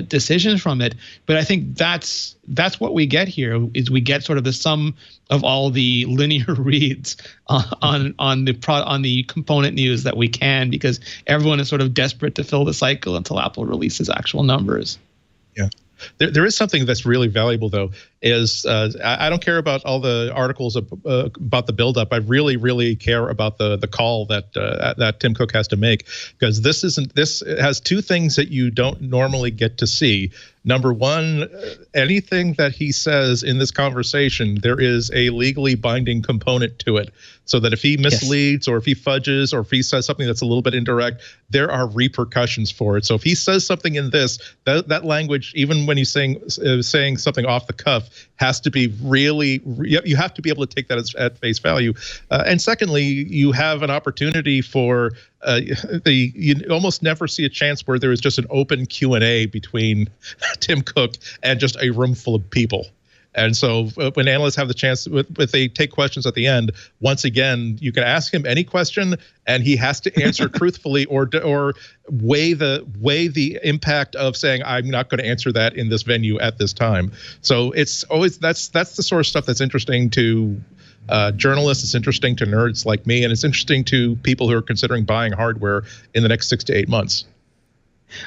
decisions from it. But I think that's what we get here, is we get sort of the sum of all the linear reads on the component news that we can, because everyone is sort of desperate to fill the cycle until Apple releases actual numbers. Yeah. There is something that's really valuable, though, is I don't care about all the articles about the buildup. I really, really care about the call that Tim Cook has to make, because this has two things that you don't normally get to see. Number one, anything that he says in this conversation, there is a legally binding component to it, so that if he misleads or if he fudges or if he says something that's a little bit indirect, there are repercussions for it. So if he says something in this, that language, even when he's saying something off the cuff, has to be really, you have to be able to take that at face value. And secondly, you have an opportunity for you almost never see a chance where there is just an open Q&A between Tim Cook and just a room full of people. And so when analysts have the chance, if they take questions at the end, once again, you can ask him any question and he has to answer truthfully or weigh the impact of saying, I'm not going to answer that in this venue at this time. So it's always, that's the sort of stuff that's interesting to journalists, it's interesting to nerds like me, and it's interesting to people who are considering buying hardware in the next 6 to 8 months.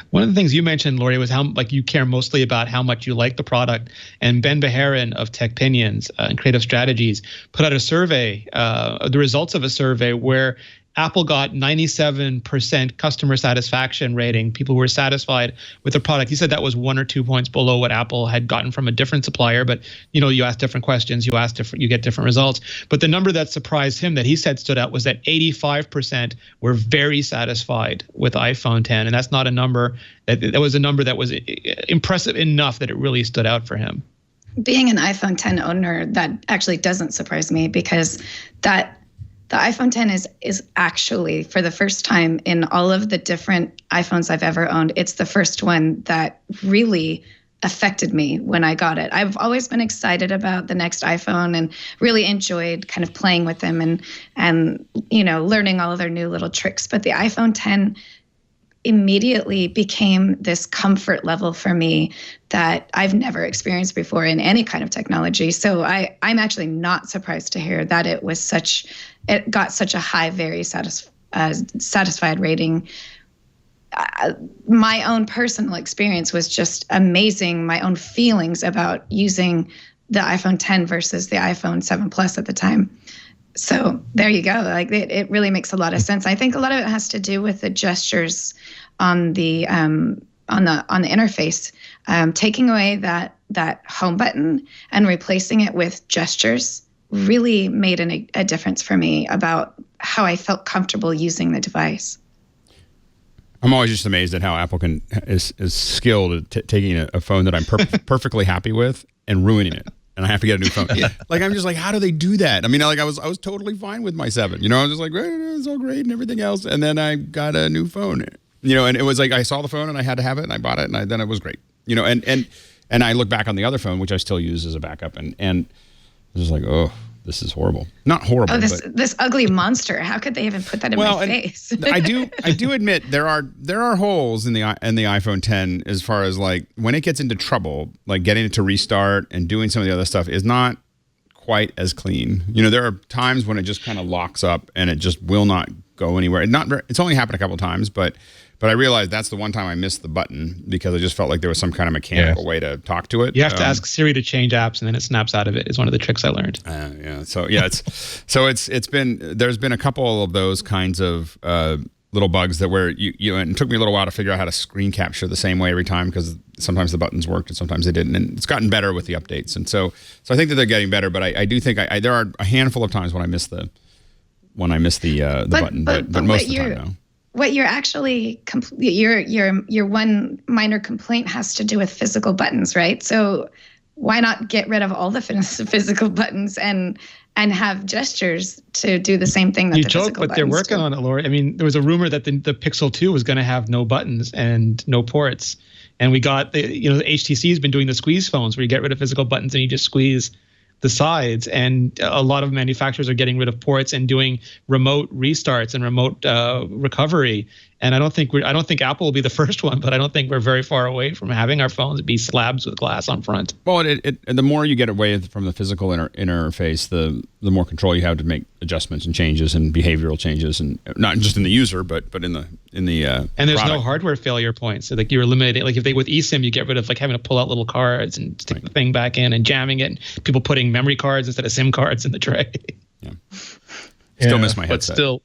One of the things you mentioned, Lory, was how you care mostly about how much you like the product. And Ben Beharin of TechPinions and Creative Strategies put out a survey, the results of a survey where Apple got 97% customer satisfaction rating. People were satisfied with the product. He said that was 1 or 2 points below what Apple had gotten from a different supplier. But you ask different questions, you get different results. But the number that surprised him, that he said stood out, was that 85% were very satisfied with iPhone 10, and that's not a number that was a number that was impressive enough that it really stood out for him. Being an iPhone 10 owner, that actually doesn't surprise me, because the iPhone 10 is actually, for the first time in all of the different iPhones I've ever owned, it's the first one that really affected me when I got it. I've always been excited about the next iPhone and really enjoyed kind of playing with them and learning all of their new little tricks. But the iPhone 10 immediately became this comfort level for me that I've never experienced before in any kind of technology. So I'm actually not surprised to hear that it got such a high, very satisfied rating. My own personal experience was just amazing. My own feelings about using the iPhone 10 versus the iPhone 7 Plus at the time. So there you go. Like it really makes a lot of sense. I think a lot of it has to do with the gestures on the interface, taking away that home button and replacing it with gestures really made a difference for me about how I felt comfortable using the device. I'm always just amazed at how Apple is skilled at taking a phone that I'm perfectly happy with and ruining it. And I have to get a new phone. Like, I'm just like, how do they do that? I mean, like I was totally fine with my 7. I was just like, it's all great and everything else. And then I got a new phone. And it was like I saw the phone and I had to have it and I bought it and then it was great. And I look back on the other phone, which I still use as a backup, and I was just like, oh, this is horrible. Not horrible. Oh, this ugly monster. How could they even put that in my face? I do admit there are holes in the iPhone 10 as far as like when it gets into trouble, like getting it to restart and doing some of the other stuff is not quite as clean. There are times when it just kind of locks up and it just will not go anywhere. It's only happened a couple of times, but But I realized that's the one time I missed the button because I just felt like there was some kind of mechanical way to talk to it. You have to ask Siri to change apps, and then it snaps out of it. Is one of the tricks I learned. There's been a couple of those kinds of little bugs that where you and it took me a little while to figure out how to screen capture the same way every time because sometimes the buttons worked and sometimes they didn't, and it's gotten better with the updates. And so I think that they're getting better, but I do think there are a handful of times when I miss the button, but most of the time no. What you're actually your one minor complaint has to do with physical buttons, right? So why not get rid of all the physical buttons and have gestures to do the same thing that the physical buttons do? But they're working on it, Lory. I mean, there was a rumor that the Pixel 2 was going to have no buttons and no ports, and we got the HTC has been doing the squeeze phones where you get rid of physical buttons and you just squeeze the sides, and a lot of manufacturers are getting rid of ports and doing remote restarts and remote recovery. And I don't think Apple will be the first one, but I don't think we're very far away from having our phones be slabs with glass on front. Well, the more you get away from the physical interface, the more control you have to make adjustments and changes and behavioral changes, and not just in the user, but in the and there's product. No hardware failure points. So like you're eliminating, like if they with eSIM, you get rid of like having to pull out little cards and stick the thing back in and jamming it. And people putting memory cards instead of SIM cards in the tray. Yeah. Still miss my headset. But still,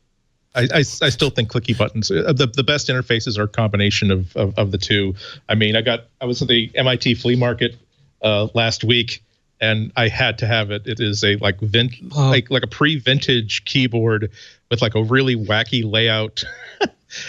I still think clicky buttons. The best interfaces are a combination of the two. I mean, I was at the MIT flea market last week, and I had to have it. It is a like a pre-vintage keyboard with like a really wacky layout.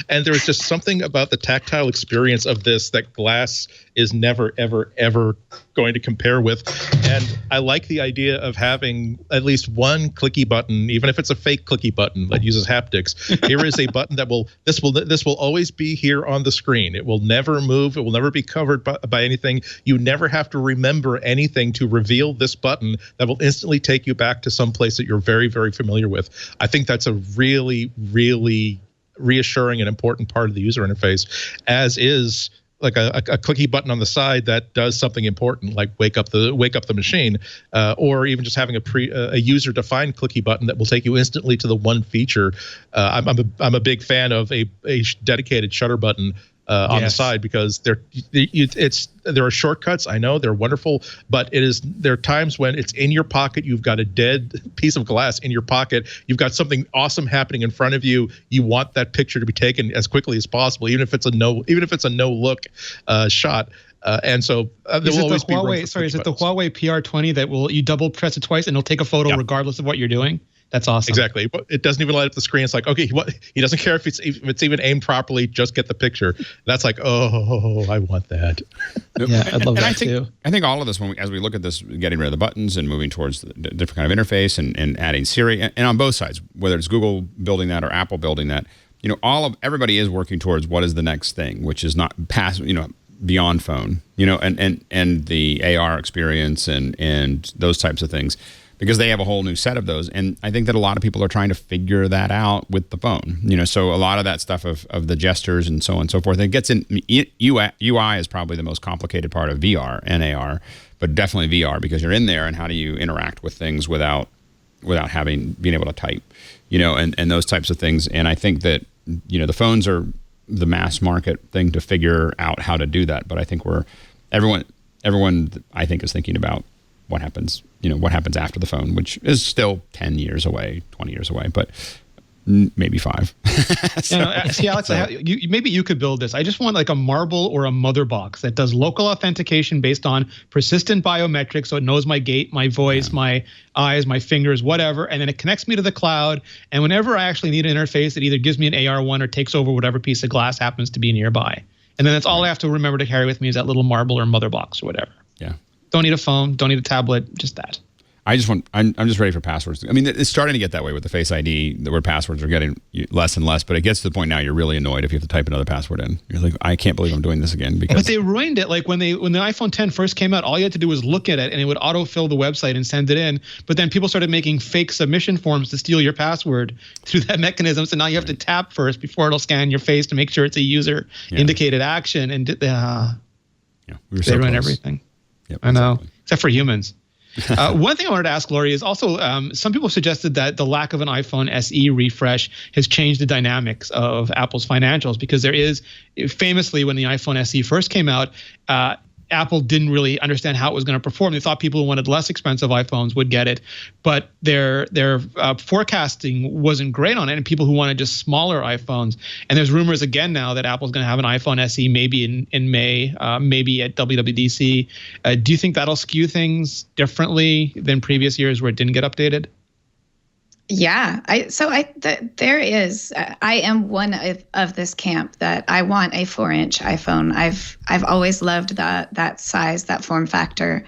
And there was just something about the tactile experience of this that glass is never, ever, ever going to compare with. And I like the idea of having at least one clicky button, even if it's a fake clicky button that uses haptics. Here is a button that this will always be here on the screen. It will never move. It will never be covered by anything. You never have to remember anything to reveal this button that will instantly take you back to some place that you're very, very familiar with. I think that's a really, really reassuring and important part of the user interface, as is like a clicky button on the side that does something important, like wake up the machine, or even just having a user defined clicky button that will take you instantly to the one feature. I'm a big fan of a dedicated shutter button on the side, because there are shortcuts. I know they're wonderful, but there are times when it's in your pocket. You've got a dead piece of glass in your pocket. You've got something awesome happening in front of you. You want that picture to be taken as quickly as possible, even if it's a no look shot. And so there will always be room for is it the Huawei PR20 that you double press it twice and it'll take a photo regardless of what you're doing? That's awesome. Exactly. It doesn't even light up the screen. It's like, okay, he doesn't care if it's even aimed properly. Just get the picture. That's like, oh, I want that. Yeah, I'd love that too. I think all of this, as we look at this, getting rid of the buttons and moving towards the different kind of interface and adding Siri, and on both sides, whether it's Google building that or Apple building that, everybody is working towards what is the next thing, which is not past, beyond phone, and the AR experience and those types of things, because they have a whole new set of those. And I think that a lot of people are trying to figure that out with the phone. So a lot of that stuff of the gestures and so on and so forth, it gets in. UI is probably the most complicated part of VR and AR, but definitely VR, because you're in there and how do you interact with things without being able to type, and those types of things. And I think that, the phones are the mass market thing to figure out how to do that. But I think everyone I think is thinking about what happens after the phone, which is still 10 years away, 20 years away, but maybe 5. See, Alex, maybe you could build this. I just want like a marble or a mother box that does local authentication based on persistent biometrics, so it knows my gait, my voice, my eyes, my fingers, whatever, and then it connects me to the cloud. And whenever I actually need an interface, it either gives me an AR1 or takes over whatever piece of glass happens to be nearby. And then that's all I have to remember to carry with me is that little marble or mother box or whatever. Yeah. Don't need a phone. Don't need a tablet. Just that. I'm just ready for passwords. I mean, it's starting to get that way with the Face ID, where passwords are getting less and less. But it gets to the point now you're really annoyed if you have to type another password in. You're like, I can't believe I'm doing this again. But they ruined it. Like when the iPhone 10 first came out, all you had to do was look at it, and it would autofill the website and send it in. But then people started making fake submission forms to steal your password through that mechanism. So now you have to tap first before it'll scan your face to make sure it's a user indicated action. And we were so they ruined close. Everything. Yep, I know, exactly. except for humans. One thing I wanted to ask Lory is also some people suggested that the lack of an iPhone SE refresh has changed the dynamics of Apple's financials, because there is famously, when the iPhone SE first came out, Apple didn't really understand how it was going to perform. They thought people who wanted less expensive iPhones would get it, but their forecasting wasn't great on it, and people who wanted just smaller iPhones. And there's rumors again now that Apple's going to have an iPhone SE maybe in May, maybe at WWDC. Do you think that'll skew things differently than previous years where it didn't get updated? Yeah, there is. I am one of this camp that I want a 4-inch iPhone. I've always loved that size, that form factor.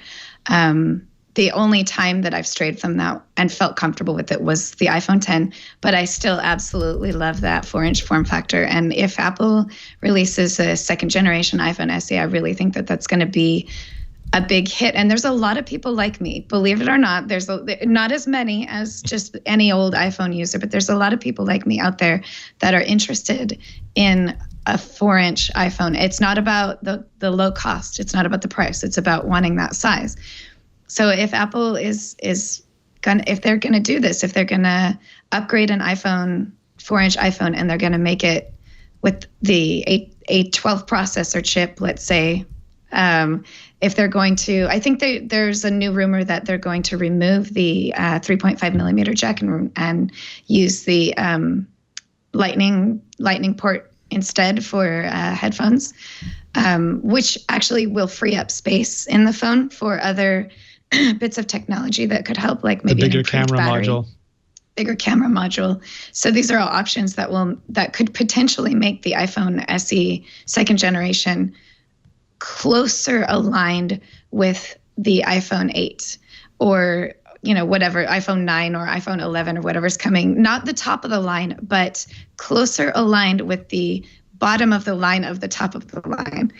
The only time that I've strayed from that and felt comfortable with it was the iPhone 10, but I still absolutely love that 4-inch form factor. And if Apple releases a second generation iPhone SE, I really think that that's going to be a big hit. And there's a lot of people like me, believe it or not. There's not as many as just any old iPhone user, but there's a lot of people like me out there that are interested in a 4-inch iPhone. It's not about the low cost. It's not about the price. It's about wanting that size. So if Apple if they're gonna do this, if they're gonna upgrade an iPhone, 4-inch iPhone, and they're gonna make it with the A12 processor chip, let's say, if they're going to, I think there's a new rumor that they're going to remove the 3.5 millimeter jack and use the lightning port instead for headphones, which actually will free up space in the phone for other bits of technology that could help, like maybe the bigger camera module. Bigger camera module. So these are all options that could potentially make the iPhone SE second generation closer aligned with the iPhone 8 or, whatever, iPhone 9 or iPhone 11 or whatever's coming, not the top of the line, but closer aligned with the bottom of the line of the top of the line.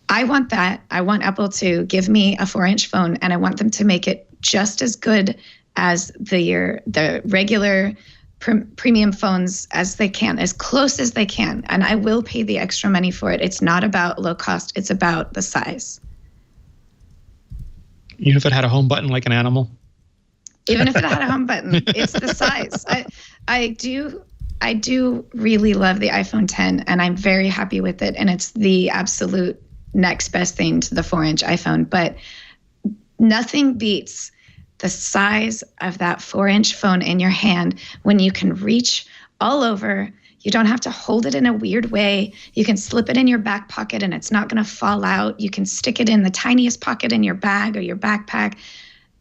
I want that. I want Apple to give me a 4-inch phone, and I want them to make it just as good as the regular premium phones as they can, as close as they can. And I will pay the extra money for it. It's not about low cost. It's about the size. Even if it had a home button like an animal? Even if it had a home button, it's the size. I do really love the iPhone 10, and I'm very happy with it. And it's the absolute next best thing to the 4-inch iPhone. But nothing beats the size of that 4-inch phone in your hand when you can reach all over. You don't have to hold it in a weird way. You can slip it in your back pocket and it's not going to fall out. You can stick it in the tiniest pocket in your bag or your backpack.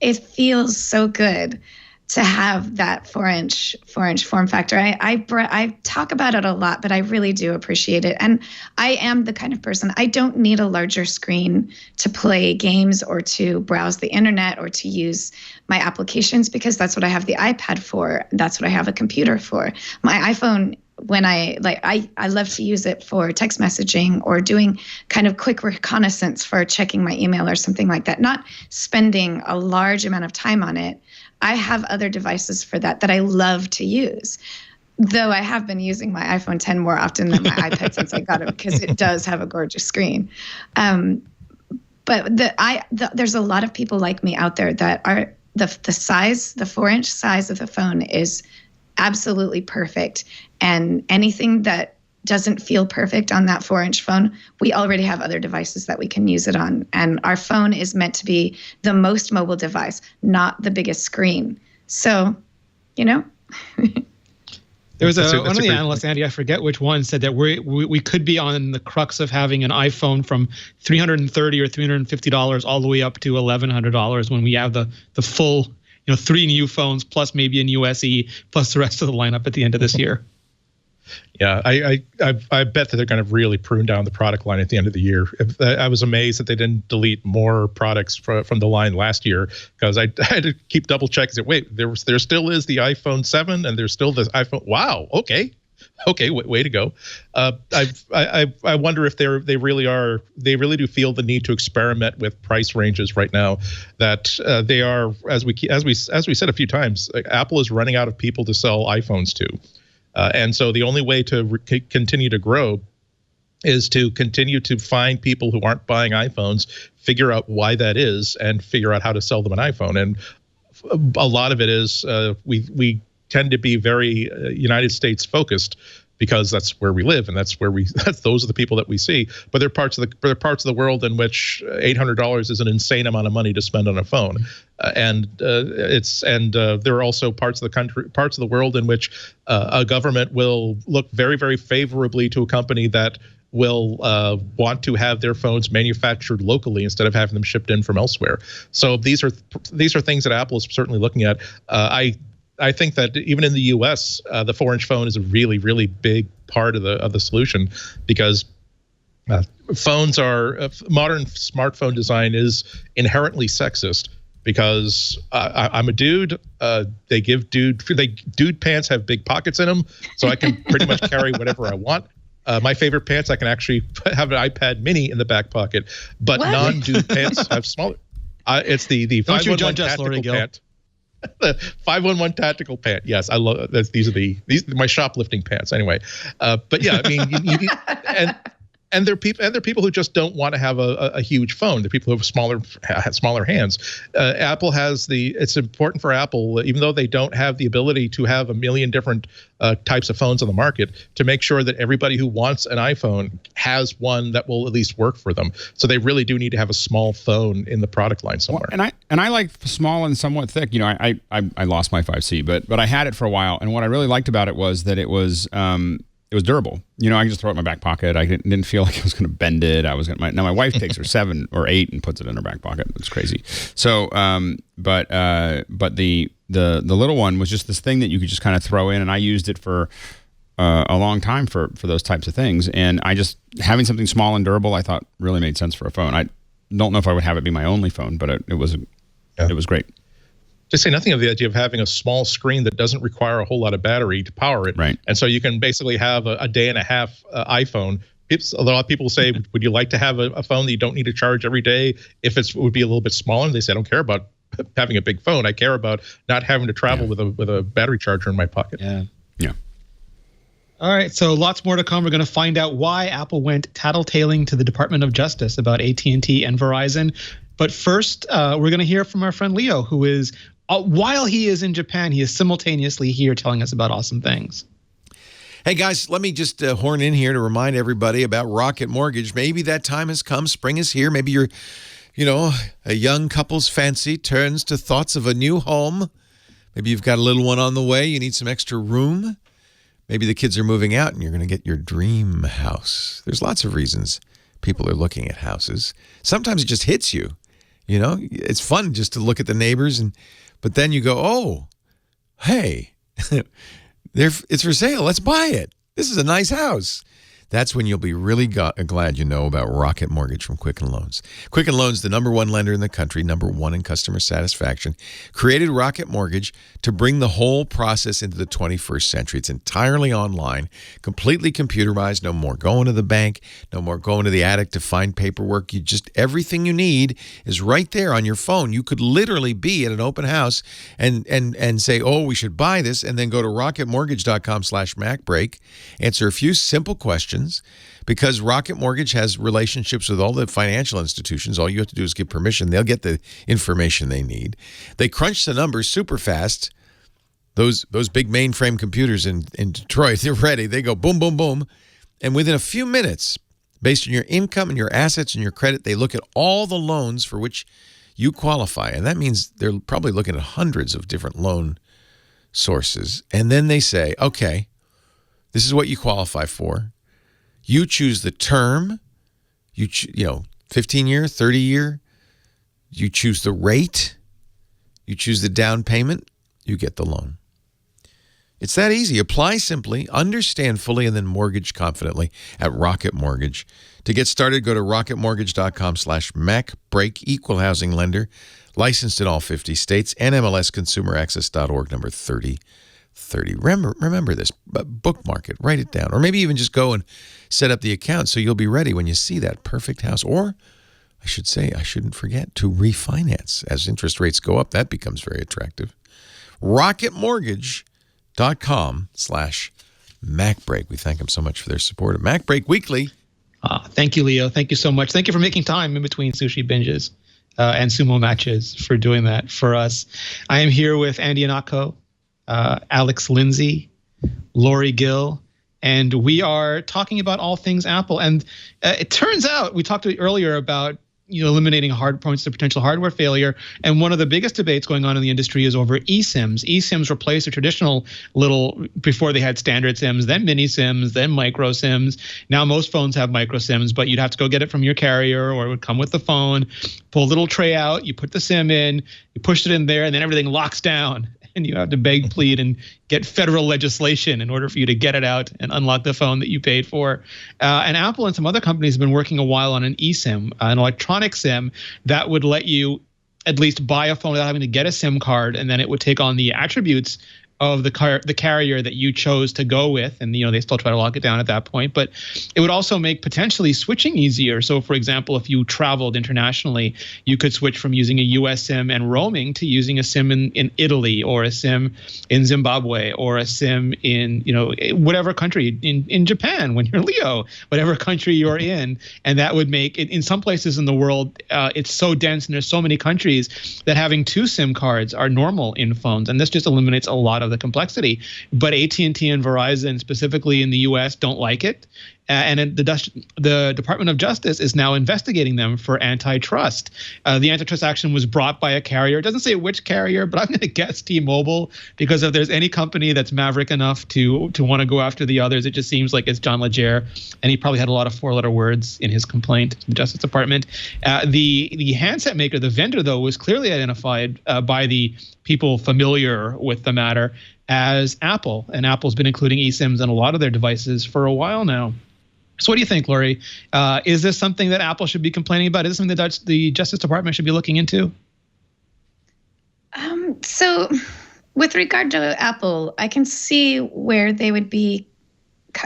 It feels so good to have that 4-inch form factor. I talk about it a lot, but I really do appreciate it. And I am the kind of person, I don't need a larger screen to play games or to browse the internet or to use my applications, because that's what I have the iPad for. That's what I have a computer for. My iPhone, when I love to use it for text messaging or doing kind of quick reconnaissance for checking my email or something like that, not spending a large amount of time on it. I have other devices for that I love to use, though I have been using my iPhone 10 more often than my iPad since I got it, because it does have a gorgeous screen. But there's a lot of people like me out there that are the size, the 4-inch size of the phone is absolutely perfect. And anything that doesn't feel perfect on that 4-inch phone, we already have other devices that we can use it on. And our phone is meant to be the most mobile device, not the biggest screen. So, There was one of the analysts, Andy, I forget which one, said that we could be on the crux of having an iPhone from $330 or $350 all the way up to $1,100 when we have the full, 3 new phones plus maybe a new SE plus the rest of the lineup at the end of this year. Yeah, I bet that they're going to really prune down the product line at the end of the year. I was amazed that they didn't delete more products from the line last year, because I had to keep double checking. Wait, there still is the iPhone 7 and there's still the iPhone. Wow, okay, way to go. I wonder if they really do feel the need to experiment with price ranges right now. That they are, as we said a few times, Apple is running out of people to sell iPhones to. And so the only way to continue to grow is to continue to find people who aren't buying iPhones, figure out why that is, and figure out how to sell them an iPhone. And a lot of it is we tend to be very United States focused, because that's where we live and those are the people that we see. But there are parts of the world in which $800 is an insane amount of money to spend on a phone, and there are also parts of the world in which a government will look very, very favorably to a company that will want to have their phones manufactured locally instead of having them shipped in from elsewhere. So these are things that Apple is certainly looking at. I think that even in the U.S., the 4-inch phone is a really, really big part of the solution, because phones are modern smartphone design is inherently sexist. Because I'm a dude, dude pants have big pockets in them, so I can pretty much carry whatever I want. My favorite pants, I can actually have an iPad mini in the back pocket, but non-dude pants have smaller. It's the 511 tactical pant. The 511 tactical pant. Yes, I love that. These are my shoplifting pants. Anyway, but yeah, I mean, and they're people who just don't want to have a huge phone. They're people who have smaller hands. Apple has it's important for Apple, even though they don't have the ability to have a million different types of phones on the market, to make sure that everybody who wants an iPhone has one that will at least work for them. So they really do need to have a small phone in the product line somewhere. Well, and I like small and somewhat thick. You know, I lost my 5C, but I had it for a while, and what I really liked about it was that it was durable. You know, I can just throw it in my back pocket. I didn't feel like I was going to bend it. Now my wife takes her 7 or 8 and puts it in her back pocket. It's crazy. So, but the little one was just this thing that you could just kind of throw in, and I used it for a long time for those types of things. And having something small and durable, I thought really made sense for a phone. I don't know if I would have it be my only phone, but it was great. To say nothing of the idea of having a small screen that doesn't require a whole lot of battery to power it. Right. And so you can basically have a day and a half iPhone. A lot of people say, would you like to have a phone that you don't need to charge every day if it would be a little bit smaller? And they say, I don't care about having a big phone. I care about not having to travel with a battery charger in my pocket. Yeah. Yeah. All right, so lots more to come. We're going to find out why Apple went tattletaling to the Department of Justice about AT&T and Verizon. But first, we're going to hear from our friend Leo, who is, while he is in Japan, he is simultaneously here telling us about awesome things. Hey, guys, let me just horn in here to remind everybody about Rocket Mortgage. Maybe that time has come. Spring is here. Maybe you're, a young couple's fancy turns to thoughts of a new home. Maybe you've got a little one on the way. You need some extra room. Maybe the kids are moving out and you're going to get your dream house. There's lots of reasons people are looking at houses. Sometimes it just hits you. It's fun just to look at the neighbors, but then you go, oh, hey, it's for sale. Let's buy it. This is a nice house. That's when you'll be really glad you know about Rocket Mortgage from Quicken Loans. Quicken Loans, the #1 lender in the country, #1 in customer satisfaction, created Rocket Mortgage to bring the whole process into the 21st century. It's entirely online, completely computerized. No more going to the bank, no more going to the attic to find paperwork. Everything you need is right there on your phone. You could literally be at an open house and say, oh, we should buy this, and then go to rocketmortgage.com/MacBreak, answer a few simple questions. Because Rocket Mortgage has relationships with all the financial institutions. All you have to do is give permission. They'll get the information they need. They crunch the numbers super fast. Those big mainframe computers in Detroit, they're ready. They go boom, boom, boom. And within a few minutes, based on your income and your assets and your credit, they look at all the loans for which you qualify. And that means they're probably looking at hundreds of different loan sources. And then they say, okay, this is what you qualify for. You choose the term, 15-year, 30-year. You choose the rate. You choose the down payment. You get the loan. It's that easy. Apply simply, understand fully, and then mortgage confidently at Rocket Mortgage. To get started, go to rocketmortgage.com/MacBreak, equal housing lender, licensed in all 50 states, NMLSconsumeraccess.org, number 3030. Remember this, bookmark it, write it down, or maybe even just go and set up the account so you'll be ready when you see that perfect house. Or I should say, I shouldn't forget to refinance. As interest rates go up, that becomes very attractive. RocketMortgage.com/MacBreak. We thank them so much for their support of MacBreak Weekly. Thank you, Leo. Thank you so much. Thank you for making time in between sushi binges and sumo matches for doing that for us. I am here with Andy Anako, Alex Lindsay, Lory Gill, and we are talking about all things Apple. And it turns out, we talked earlier about eliminating hard points to potential hardware failure. And one of the biggest debates going on in the industry is over eSIMs. eSIMs replaced the traditional before they had standard SIMs, then mini SIMs, then micro SIMs. Now most phones have micro SIMs, but you'd have to go get it from your carrier, or it would come with the phone, pull a little tray out, you put the SIM in, you push it in there, and then everything locks down. And you have to beg, plead, and get federal legislation in order for you to get it out and unlock the phone that you paid for. And Apple and some other companies have been working a while on an eSIM, an electronic SIM that would let you at least buy a phone without having to get a SIM card, and then it would take on the attributes of the carrier that you chose to go with. And, they still try to lock it down at that point. But it would also make potentially switching easier. So, for example, if you traveled internationally, you could switch from using a US SIM and roaming to using a SIM in Italy, or a SIM in Zimbabwe, or a SIM in, whatever country, in Japan when you're Leo, whatever country you're in. And that would make it, in some places in the world, it's so dense and there's so many countries that having 2 SIM cards are normal in phones. And this just eliminates a lot of the complexity. But AT&T and Verizon, specifically in the US, don't like it. And the Department of Justice is now investigating them for antitrust. The antitrust action was brought by a carrier. It doesn't say which carrier, but I'm going to guess T-Mobile, because if there's any company that's maverick enough to want to go after the others, it just seems like it's John Legere, and he probably had a lot of 4-letter words in his complaint to the Justice Department. The handset maker, the vendor, though, was clearly identified by the people familiar with the matter as Apple, and Apple's been including eSIMs in a lot of their devices for a while now. So what do you think, Lory? Is this something that Apple should be complaining about? Is this something that the Justice Department should be looking into? So with regard to Apple, I can see where they would be,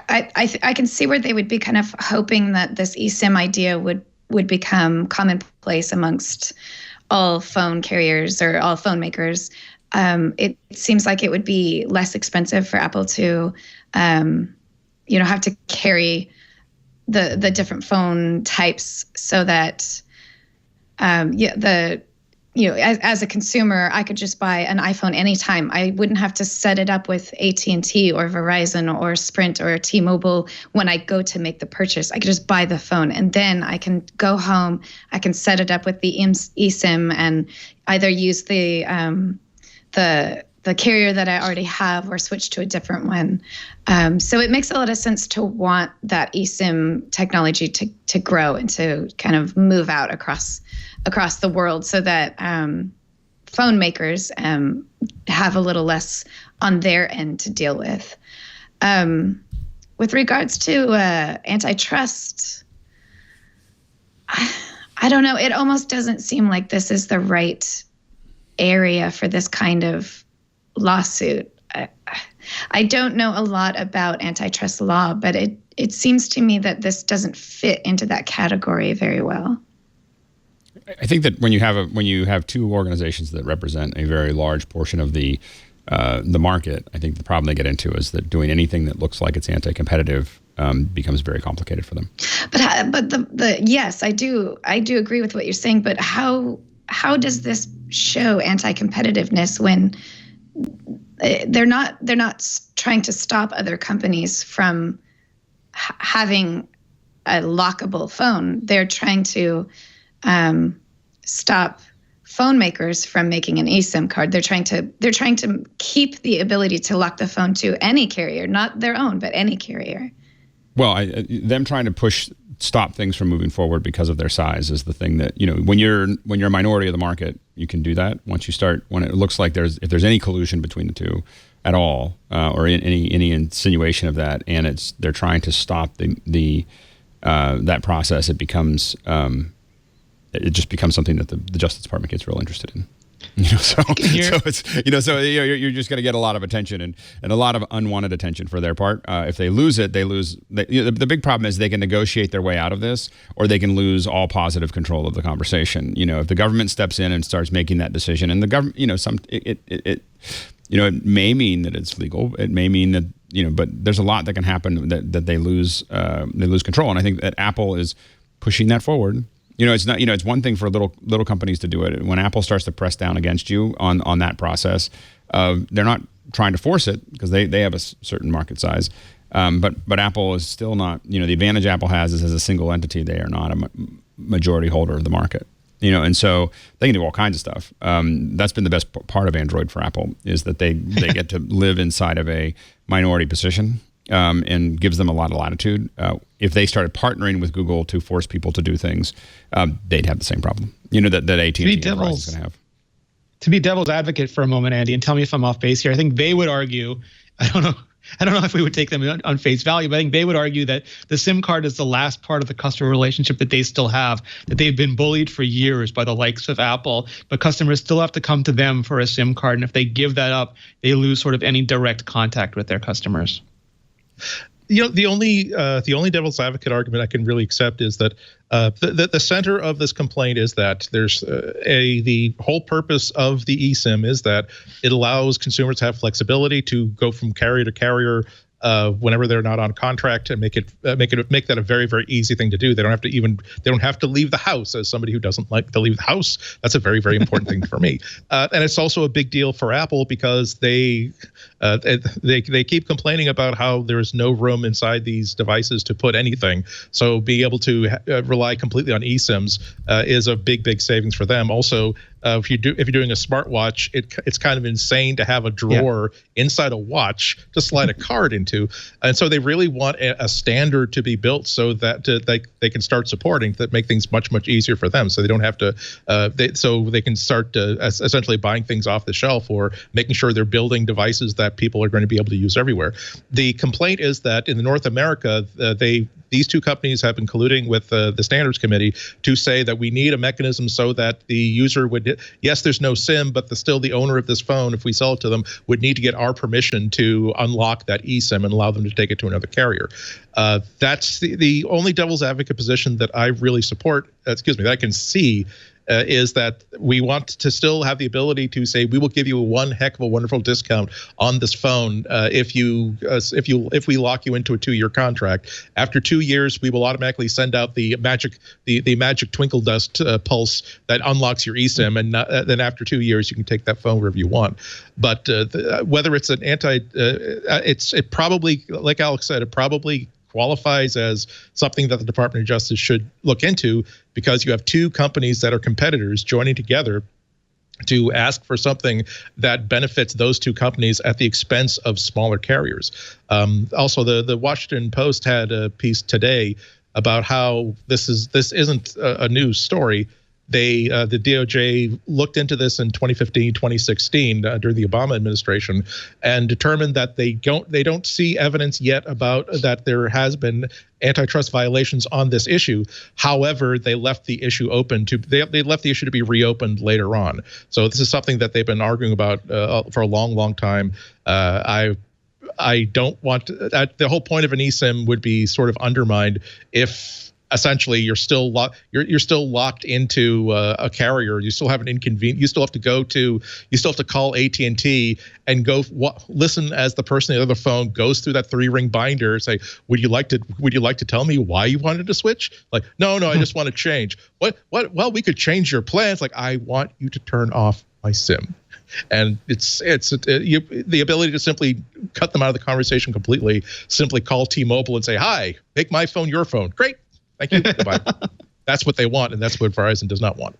I can see where they would be kind of hoping that this eSIM idea would become commonplace amongst all phone carriers or all phone makers. It seems like it would be less expensive for Apple to, have to carry the different phone types, so that, as a consumer, I could just buy an iPhone anytime. I wouldn't have to set it up with AT&T or Verizon or Sprint or T-Mobile when I go to make the purchase. I could just buy the phone, and then I can go home. I can set it up with the eSIM and either use the carrier that I already have, or switch to a different one. So it makes a lot of sense to want that eSIM technology to grow and to kind of move out across the world, so that phone makers have a little less on their end to deal with. With regards to antitrust, I don't know. It almost doesn't seem like this is the right area for this kind of lawsuit. I don't know a lot about antitrust law, but it seems to me that this doesn't fit into that category very well. I think that when you have 2 organizations that represent a very large portion of the market, I think the problem they get into is that doing anything that looks like it's anti-competitive becomes very complicated for them. But yes, I do agree with what you're saying. But how does this show anti-competitiveness when they're not trying to stop other companies from having a lockable phone? They're trying to stop phone makers from making an eSIM card. They're trying to keep the ability to lock the phone to any carrier, not their own, but any carrier. Well, them trying to stop things from moving forward because of their size is the thing that, when you're a minority of the market, you can do that. Once you start, when it looks like if there's any collusion between the two at all, or any insinuation of that, and they're trying to stop that process, it just becomes something that the Justice Department gets real interested in. You're just going to get a lot of attention and a lot of unwanted attention for their part. If they lose it, they lose. The big problem is they can negotiate their way out of this, or they can lose all positive control of the conversation. If the government steps in and starts making that decision, and the government, it may mean that it's legal. It may mean but there's a lot that can happen that they lose control. And I think that Apple is pushing that forward. It's not, it's one thing for little companies to do it. When Apple starts to press down against you on that process, they're not trying to force it because they have a certain market size. But Apple is still not, the advantage Apple has is as a single entity, they are not a majority holder of the market. And so they can do all kinds of stuff. That's been the best part of Android for Apple is that they get to live inside of a minority position and gives them a lot of latitude. If they started partnering with Google to force people to do things, they'd have the same problem. That AT&T and Verizon is going to have. To be devil's advocate for a moment, Andy, and tell me if I'm off base here. I think they would argue, I don't know if we would take them on face value, but I think they would argue that the SIM card is the last part of the customer relationship that they still have, that they've been bullied for years by the likes of Apple, but customers still have to come to them for a SIM card. And if they give that up, they lose sort of any direct contact with their customers. The only devil's advocate argument I can really accept is that the center of this complaint is that there's the whole purpose of the eSIM is that it allows consumers to have flexibility to go from carrier to carrier whenever they're not on contract, and make that a very, very easy thing to do. They don't have to leave the house. As somebody who doesn't like to leave the house, that's a very, very important thing for me. And it's also a big deal for Apple because they keep complaining about how there's no room inside these devices to put anything. So being able to rely completely on eSIMs is a big, big savings for them. Also, if you're doing a smartwatch, it's kind of insane to have a drawer inside a watch to slide a card into, and so they really want a standard to be built so that they can start supporting that, make things much, much easier for them. So they don't have to, so they can start essentially buying things off the shelf or making sure they're building devices that people are going to be able to use everywhere. The complaint is that in North America, these two companies have been colluding with the standards committee to say that we need a mechanism so that the user would, yes, there's no SIM, but still the owner of this phone, if we sell it to them, would need to get our permission to unlock that eSIM and allow them to take it to another carrier. That's the only devil's advocate position that I really support, that I can see, is that we want to still have the ability to say we will give you one heck of a wonderful discount on this phone if we lock you into a 2-year contract. After 2 years, we will automatically send out the magic twinkle dust pulse that unlocks your eSIM, and then after 2 years, you can take that phone wherever you want. But whether it's an it probably, like Alex said, it probably qualifies as something that the Department of Justice should look into, because you have two companies that are competitors joining together to ask for something that benefits those two companies at the expense of smaller carriers. Also, the Washington Post had a piece today about how this isn't a news story. The DOJ looked into this in 2015, 2016 during the Obama administration, and determined that they don't see evidence yet about that there has been antitrust violations on this issue. However, they left the issue open to they left the issue to be reopened later on. So this is something that they've been arguing about for a long, long time. I don't want to, the whole point of an eSIM would be sort of undermined if essentially you're still locked into a carrier. You still have an inconvenience. You still have to call AT&T and go listen as the person on the other phone goes through that 3-ring binder and say, would you like to tell me why you wanted to switch? Like, no, I just want to change. What? Well, we could change your plans. Like, I want you to turn off my SIM. And it's the ability to simply cut them out of the conversation completely. Simply call T-Mobile and say, hi, make my phone your phone. Great. Thank you. Goodbye. That's what they want, and that's what Verizon does not want.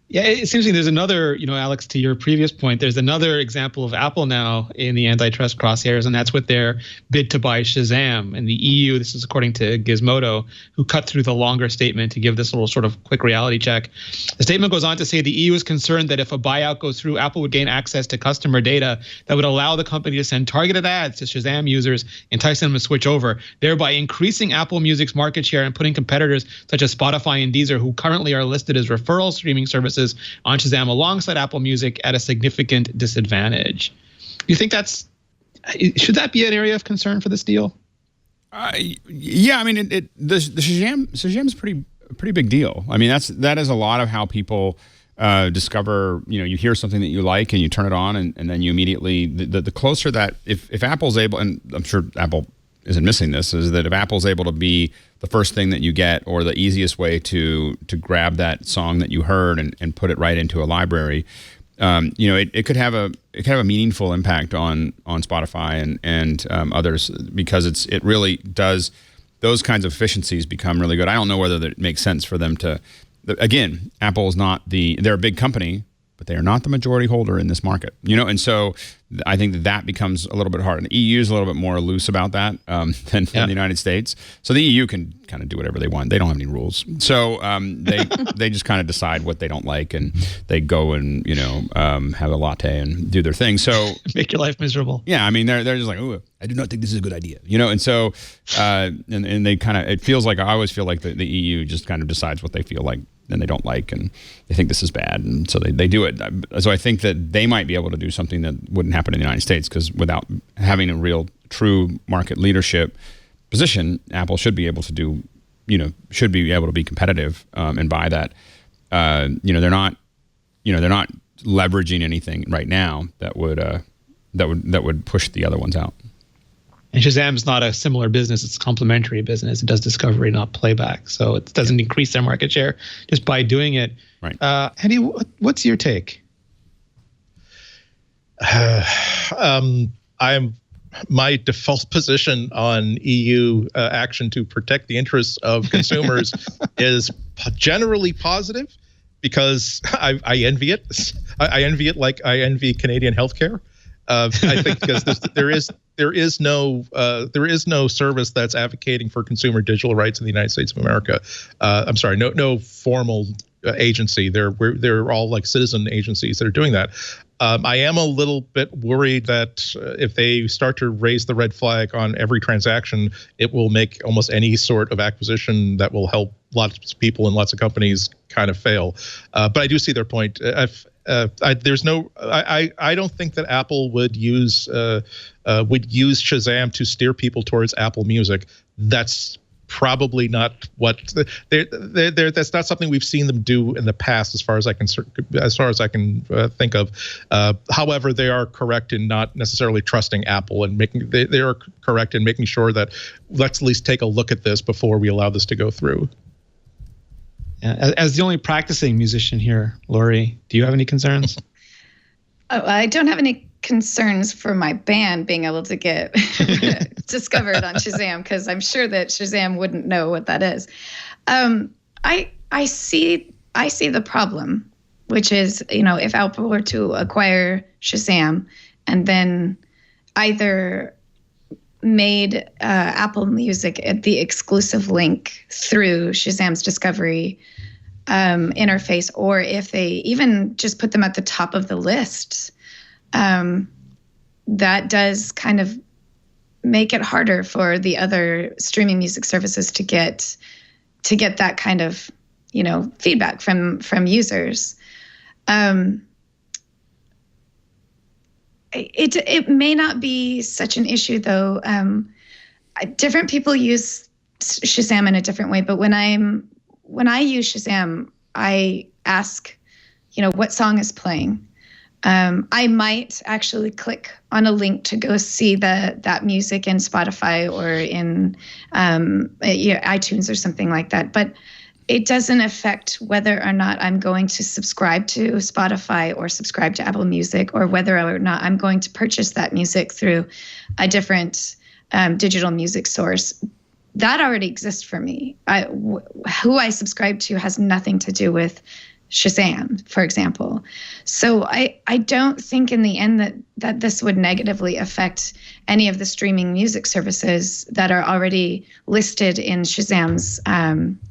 Yeah, it seems to me there's another, Alex, to your previous point, there's another example of Apple now in the antitrust crosshairs, and that's with their bid to buy Shazam. And the EU, this is according to Gizmodo, who cut through the longer statement to give this little sort of quick reality check. The statement goes on to say the EU is concerned that if a buyout goes through, Apple would gain access to customer data that would allow the company to send targeted ads to Shazam users, enticing them to switch over, thereby increasing Apple Music's market share and putting competitors such as Spotify and Deezer, who currently are listed as referral streaming services on Shazam alongside Apple Music, at a significant disadvantage. Do you think should that be an area of concern for this deal? Yeah, I mean, the Shazam's pretty big deal. I mean, that is a lot of how people discover, you hear something that you like and you turn it on, and then you immediately, the closer that, if Apple's able, and I'm sure Apple isn't missing this, is that if Apple's able to be the first thing that you get, or the easiest way to grab that song that you heard and put it right into a library, it could have a meaningful impact on Spotify and others, because it really does, those kinds of efficiencies become really good. I don't know whether it makes sense for them to, again, Apple is not they're a big company, but they are not the majority holder in this market, and so I think that becomes a little bit hard. And the EU is a little bit more loose about that than the United States. So the EU can kind of do whatever they want. They don't have any rules. So they just kind of decide what they don't like, and they go and have a latte and do their thing. So make your life miserable. Yeah, I mean they're just like, oh, I do not think this is a good idea, and so and they kind of, it feels like, I always feel like the EU just kind of decides what they feel like and they don't like, and they think this is bad, and so they do it. So I think that they might be able to do something that wouldn't happen in the United States, because without having a real true market leadership position, Apple should be able to do, should be able to be competitive and buy that. They're not leveraging anything right now that would push the other ones out. And Shazam's not a similar business. It's a complementary business. It does discovery, not playback. So it doesn't increase their market share just by doing it. Right. Andy, what's your take? My default position on EU action to protect the interests of consumers is generally positive, because I envy it. I envy it like I envy Canadian healthcare. I think because there is no service that's advocating for consumer digital rights in the United States of America. I'm sorry, no formal agency. They're all like citizen agencies that are doing that. I am a little bit worried that if they start to raise the red flag on every transaction, it will make almost any sort of acquisition that will help lots of people and lots of companies kind of fail. But I do see their point. I don't think that Apple would use Shazam to steer people towards Apple Music. That's probably not what that's not something we've seen them do in the past, as far as I can think of. However, they are correct in not necessarily trusting Apple, and they are correct in making sure that let's at least take a look at this before we allow this to go through. As the only practicing musician here, Lory, do you have any concerns? Oh, I don't have any concerns for my band being able to get discovered on Shazam, because I'm sure that Shazam wouldn't know what that is. I see the problem, which is, if Apple were to acquire Shazam and then either made Apple Music the exclusive link through Shazam's discovery interface, or if they even just put them at the top of the list, that does kind of make it harder for the other streaming music services to get that kind of feedback from users. It may not be such an issue, though. Different people use Shazam in a different way, but when I use Shazam, I ask, what song is playing. I might actually click on a link to go see that music in Spotify or in iTunes or something like that. But it doesn't affect whether or not I'm going to subscribe to Spotify or subscribe to Apple Music, or whether or not I'm going to purchase that music through a different digital music source. That already exists for me. Who I subscribe to has nothing to do with Shazam, for example. So I don't think in the end that this would negatively affect any of the streaming music services that are already listed in Shazam's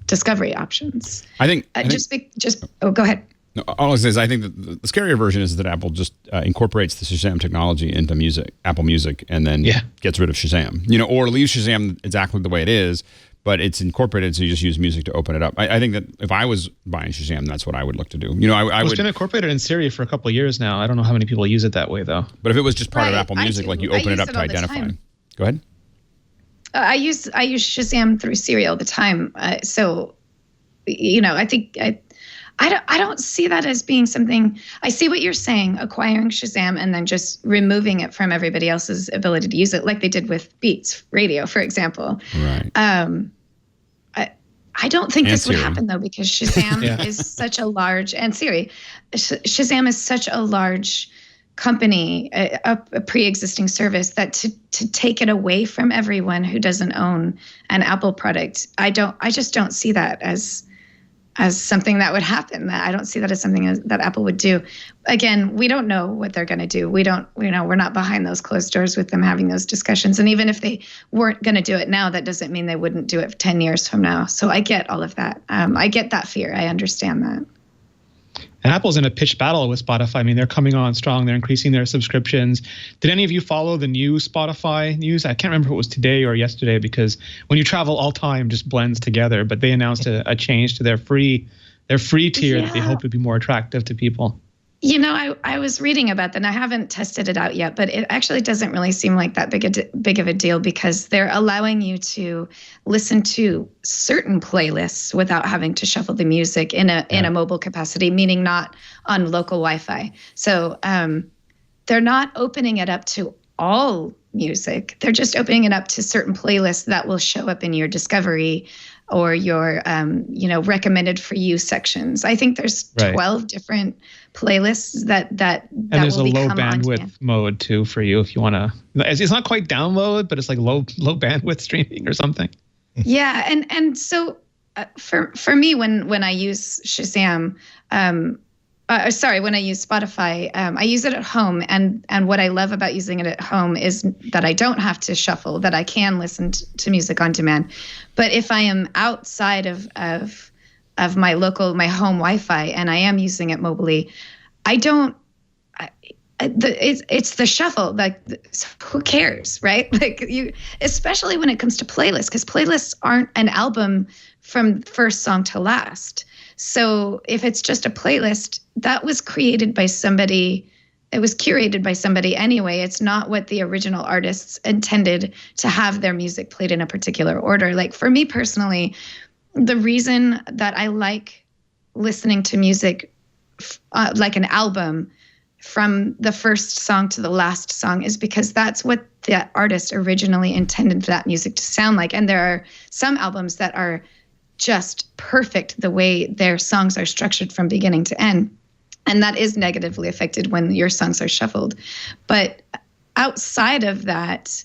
discovery options. I think go ahead. No, all I was saying is I think that the scarier version is that Apple just incorporates the Shazam technology into Apple Music, and then gets rid of Shazam, or leaves Shazam exactly the way it is, but it's incorporated, so you just use music to open it up. I think that if I was buying Shazam, that's what I would look to do. I was going to incorporate it in Siri for a couple of years now. I don't know how many people use it that way, though. But if it was just part of Apple Music, like you open it up to identify. Go ahead. I use Shazam through Siri all the time. So, I think I don't see that as being something. I see what you're saying, acquiring Shazam and then just removing it from everybody else's ability to use it, like they did with Beats Radio, for example. Right. I don't think And this would Siri. happen though, because Shazam is such a large, and Siri, Shazam is such a large company, a pre-existing service, that to take it away from everyone who doesn't own an Apple product, I just don't see that as something that would happen. I don't see that as something that Apple would do. Again, we don't know what they're going to do. We're not behind those closed doors with them having those discussions. And even if they weren't going to do it now, that doesn't mean they wouldn't do it 10 years from now. So I get all of that. I get that fear. I understand that. And Apple's in a pitched battle with Spotify. I mean, they're coming on strong. They're increasing their subscriptions. Did any of you follow the new Spotify news? I can't remember if it was today or yesterday, because when you travel, all time just blends together. But they announced a change to their free tier that they hope would be more attractive to people. I was reading about that, and I haven't tested it out yet, but it actually doesn't really seem like that big of a deal, because they're allowing you to listen to certain playlists without having to shuffle the music in a mobile capacity, meaning not on local Wi-Fi. So they're not opening it up to all music. They're just opening it up to certain playlists that will show up in your discovery or your recommended for you sections. I think there's 12 different playlists that and there's will a low become bandwidth mode too for you if you want to. It's not quite download, but it's like low bandwidth streaming or something. Yeah, and so for me, when I use Shazam, when I use Spotify, I use it at home, and what I love about using it at home is that I don't have to shuffle, that I can listen to music on demand. But if I am outside of my home Wi-Fi and I am using it mobily, it's the shuffle. Like, who cares, right? Like, especially when it comes to playlists, because playlists aren't an album from first song to last. So if it's just a playlist, that was created by somebody, it was curated by somebody anyway. It's not what the original artists intended to have their music played in a particular order. Like, for me personally, the reason that I like listening to music like an album from the first song to the last song is because that's what the artist originally intended for that music to sound like. And there are some albums that are just perfect the way their songs are structured from beginning to end. And that is negatively affected when your songs are shuffled. But outside of that,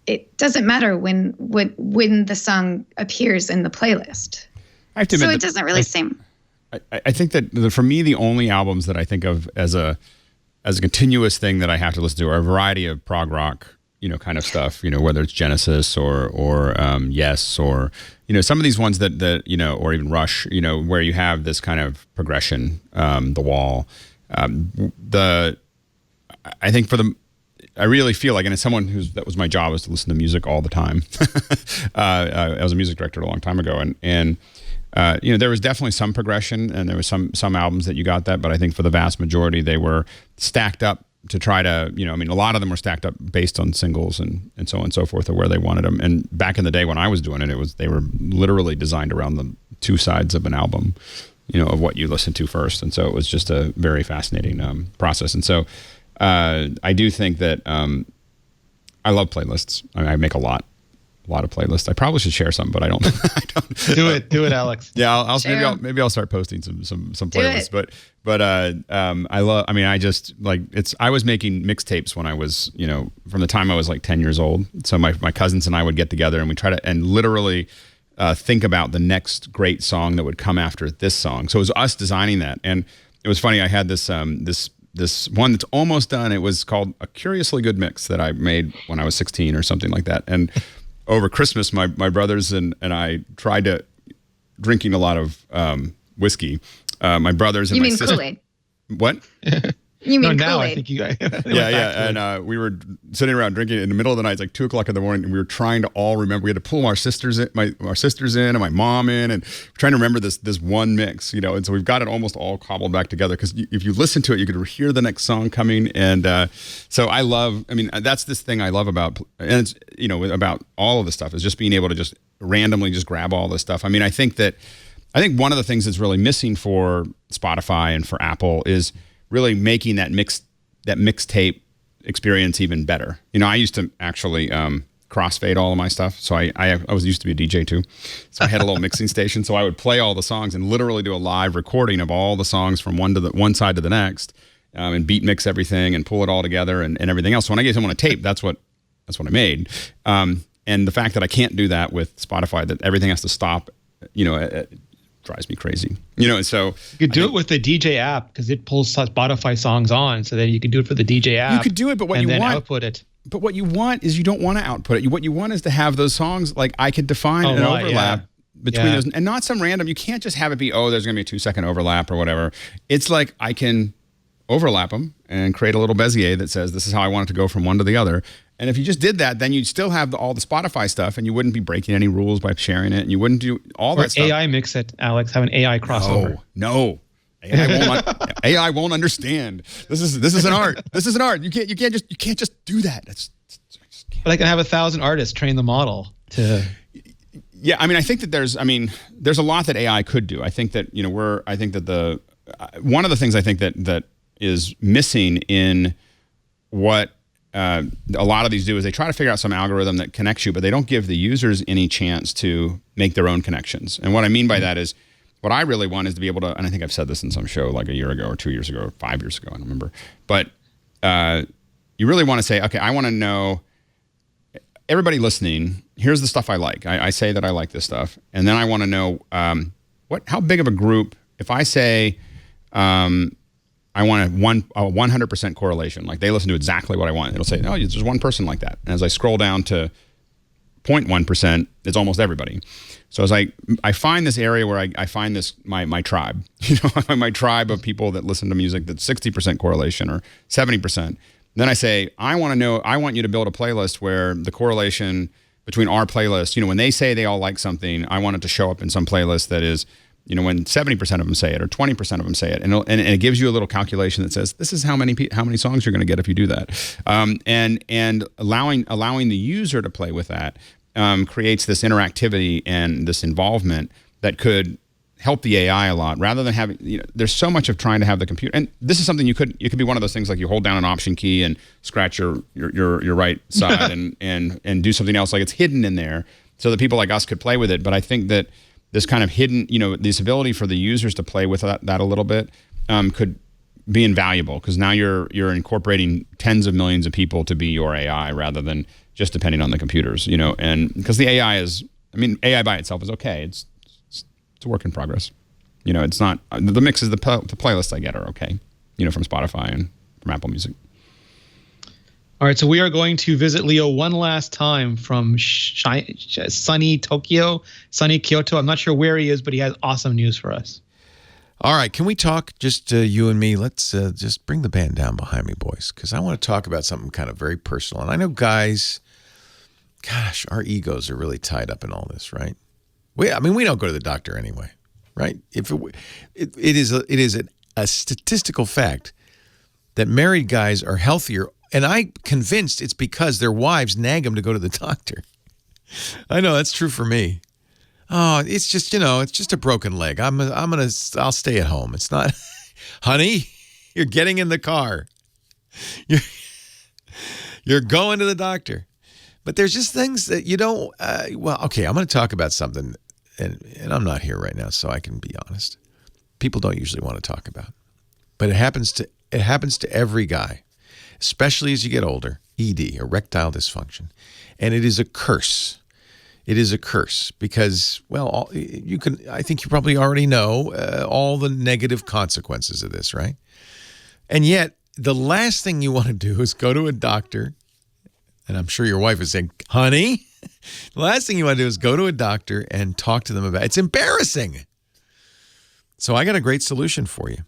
it doesn't matter when the song appears in the playlist. I have to admit, so it doesn't really seem. I think that for me, the only albums that I think of as a continuous thing that I have to listen to are a variety of prog rock, kind of stuff, whether it's Genesis or Yes, or, some of these ones that or even Rush, where you have this kind of progression, The Wall. I think I really feel like, and as someone that was my job, was to listen to music all the time. I was a music director a long time ago, and there was definitely some progression, and there was some albums that you got that, but I think for the vast majority, they were stacked up to try to, a lot of them were stacked up based on singles and so on and so forth, or where they wanted them. And back in the day when I was doing it, they were literally designed around the two sides of an album, of what you listen to first. And so it was just a very fascinating process. And so I do think that I love playlists. I make a lot of playlists. I probably should share some, but I don't. Do it, Alex. Yeah, Sure. maybe I'll start posting some playlists. But I love. I mean, I was making mixtapes when I was, from the time I was like 10 years old. So my cousins and I would get together and we try to literally think about the next great song that would come after this song. So it was us designing that, and it was funny. I had this one that's almost done. It was called A Curiously Good Mix that I made when I was 16 or something like that, and over Christmas, my brothers and I tried to drinking a lot of whiskey. My brothers and You my mean sister. Kool-Aid? What? You mean now I Kool-Aid? think you guys. Yeah. And we were sitting around drinking in the middle of the night. It's like 2:00 in the morning, and we were trying to all remember. We had to pull our sisters in, and my mom in, and we're trying to remember this one mix, And so we've got it almost all cobbled back together, because if you listen to it, you could hear the next song coming. And so I love. I mean, that's this thing I love about, and it's about all of this stuff is just being able to just randomly just grab all this stuff. I mean, I think that I think one of the things that's really missing for Spotify and for Apple is really making that mixtape experience even better. I used to actually crossfade all of my stuff. So I was used to be a DJ too. So I had a little mixing station. So I would play all the songs and literally do a live recording of all the songs from one side to the next, and beat mix everything and pull it all together and everything else. So when I gave someone a tape, that's what I made. And the fact that I can't do that with Spotify, that everything has to stop, it drives me crazy. So you could do it with the DJ app because it pulls Spotify songs on, so then you can do it for the DJ app. You could do it, but then output it. But what you want is you don't want to output it. What you want is to have those songs, like I could define an overlap between those, and not some random. You can't just have it be, there's going to be a 2-second overlap or whatever. It's like I can overlap them and create a little Bezier that says this is how I want it to go from one to the other. And if you just did that, then you'd still have all the Spotify stuff, and you wouldn't be breaking any rules by sharing it, and you wouldn't do all that stuff. AI mix it, Alex. Have an AI crossover. No. AI won't understand. This is an art. This is an art. You can't just do that. But I can have 1,000 artists train the model to. Yeah, I mean, I think that there's a lot that AI could do. I think that one of the things I think that is missing in what a lot of these do is they try to figure out some algorithm that connects you, but they don't give the users any chance to make their own connections. And what I mean by that is, what I really want is to be able to, and I think I've said this in some show like a year ago or 2 years ago or 5 years ago, I don't remember. But you really want to say, okay, I want to know, everybody listening, here's the stuff I like. I say that I like this stuff. And then I want to know how big of a group, if I say I want a 100% correlation, like they listen to exactly what I want. It'll say, there's one person like that. And as I scroll down to 0.1%, it's almost everybody. So as I find this area where I find this my tribe, my tribe of people that listen to music that's 60% correlation or 70%. Then I say, I want you to build a playlist where the correlation between our playlist, when they say they all like something, I want it to show up in some playlist that is, when 70% of them say it or 20% of them say it, and it gives you a little calculation that says this is how many songs you're going to get if you do that, and allowing the user to play with that creates this interactivity and this involvement that could help the AI a lot, rather than having, there's so much of trying to have the computer, and this is something it could be one of those things like you hold down an option key and scratch your right side and do something else, like it's hidden in there so that people like us could play with it. But I think that this kind of hidden, this ability for the users to play with that a little bit could be invaluable, because now you're incorporating tens of millions of people to be your AI rather than just depending on the computers, and because the AI AI by itself is okay. It's a work in progress. It's not, the mixes, the playlists I get are okay, from Spotify and from Apple Music. All right, so we are going to visit Leo one last time from sunny Kyoto. I'm not sure where he is, but he has awesome news for us. All right, can we talk, just you and me? Let's just bring the band down behind me, boys, because I want to talk about something kind of very personal. And I know guys, gosh, our egos are really tied up in all this, right? We don't go to the doctor anyway, right? If it is a statistical fact that married guys are healthier, and I'm convinced it's because their wives nag them to go to the doctor. I know that's true for me. Oh, it's just, it's just a broken leg. I'll stay at home. It's not, honey, you're getting in the car. You're going to the doctor. But there's just things that you don't, okay, I'm going to talk about something, and I'm not here right now, so I can be honest. People don't usually want to talk about. But it happens to every guy, especially as you get older, ED, erectile dysfunction. And it is a curse. It is a curse because, I think you probably already know all the negative consequences of this, right? And yet, the last thing you want to do is go to a doctor. And I'm sure your wife is saying, honey, the last thing you want to do is go to a doctor and talk to them about it. It's embarrassing. So I got a great solution for you.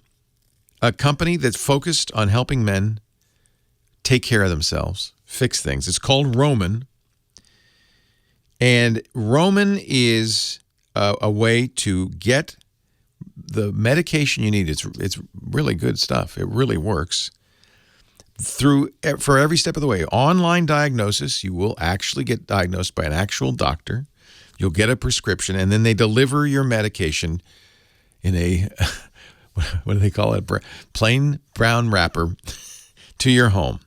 A company that's focused on helping men take care of themselves, fix things. It's called Roman. And Roman is a way to get the medication you need. It's really good stuff. It really works. For every step of the way. Online diagnosis, you will actually get diagnosed by an actual doctor. You'll get a prescription, and then they deliver your medication in a, what do they call it? Plain brown wrapper to your home.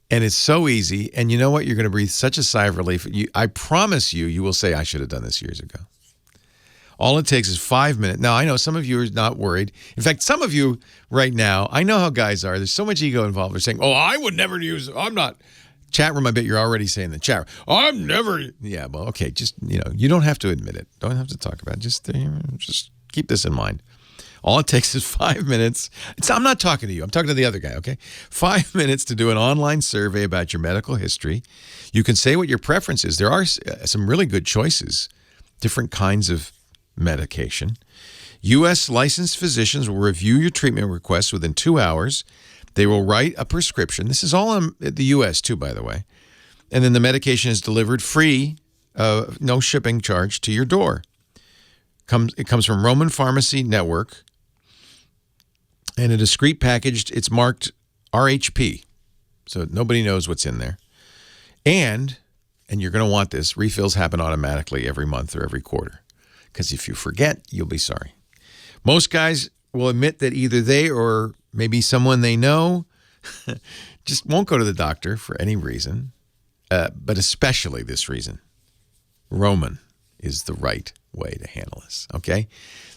And it's so easy. And you know what? You're going to breathe such a sigh of relief. I promise you will say, I should have done this years ago. All it takes is 5 minutes. Now, I know some of you are not worried. In fact, some of you right now, I know how guys are. There's so much ego involved. They're saying, oh, I would never use it. I'm not. Chat room, I bet you're already saying the chat room. I'm never. Yeah, well, okay. Just, you don't have to admit it. Don't have to talk about it. Just keep this in mind. All it takes is 5 minutes. I'm not talking to you. I'm talking to the other guy, okay? 5 minutes to do an online survey about your medical history. You can say what your preference is. There are some really good choices, different kinds of medication. U.S. licensed physicians will review your treatment requests within 2 hours. They will write a prescription. This is all in the U.S. too, by the way. And then the medication is delivered free, no shipping charge to your door. It comes from Roman Pharmacy Network. And a discreet package, it's marked RHP. So nobody knows what's in there. And you're going to want this, refills happen automatically every month or every quarter. Because if you forget, you'll be sorry. Most guys will admit that either they or maybe someone they know just won't go to the doctor for any reason, but especially this reason. Roman is the right way to handle this, okay?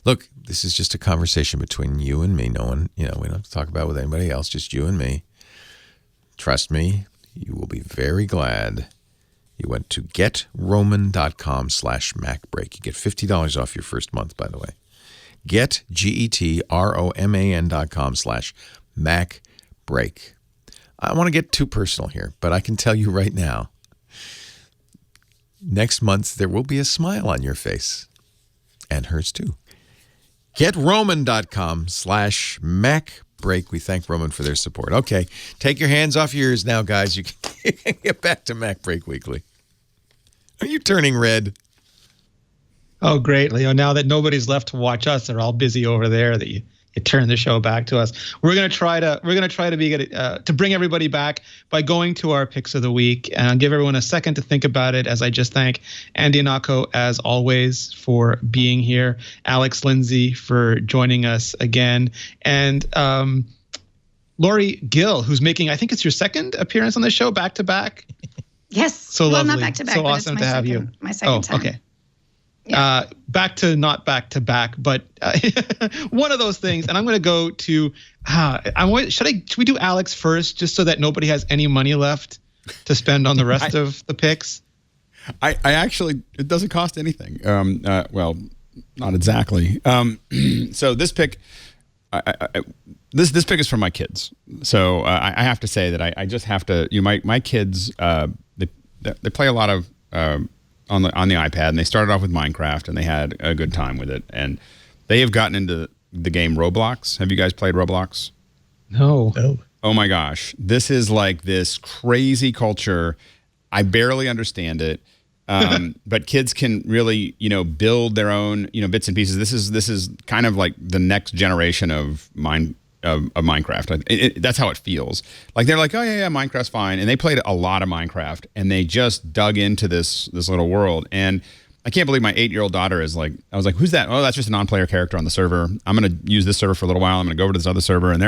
Look, this is just a conversation between you and me. No one, we don't have to talk about it with anybody else, just you and me. Trust me, you will be very glad you went to getroman.com/MacBreak. You get $50 off your first month, by the way. GetRoman.com/MacBreak. I want to get too personal here, but I can tell you right now, next month there will be a smile on your face, and hers too. GetRoman.com/MacBreak. We thank Roman for their support. Okay, take your hands off your ears now, guys. You can get back to MacBreak Weekly. Are you turning red? Oh, great, Leo. Now that nobody's left to watch us, they're all busy over there. That you turn the show back to us. We're gonna try to bring everybody back by going to our picks of the week, and I'll give everyone a second to think about it. As I just thank Andy Anako as always for being here, Alex Lindsay for joining us again, and Lory Gill, who's making, I think it's your second appearance on the show back to back. Yes. So well, lovely. Not back to back. So but awesome it's to have second, you. My second time. Okay. Yeah. Back to not back to back, but one of those things. And I'm going to go to. Should we do Alex first, just so that nobody has any money left to spend on the rest of the picks? I actually, it doesn't cost anything. Well, not exactly. So this pick. This pick is for my kids, so I have to say that I just have to. My kids they play a lot of on the iPad, and they started off with Minecraft, and they had a good time with it, and they have gotten into the game Roblox. Have you guys played Roblox? No. Oh my gosh, this is like this crazy culture. I barely understand it. But kids can really, build their own, bits and pieces. This is kind of like the next generation of Minecraft. That's how it feels. Like they're like, oh yeah, Minecraft's fine, and they played a lot of Minecraft, and they just dug into this little world. And I can't believe my 8-year-old daughter is like, I was like, who's that? Oh, that's just a non-player character on the server. I'm going to use this server for a little while. I'm going to go over to this other server, and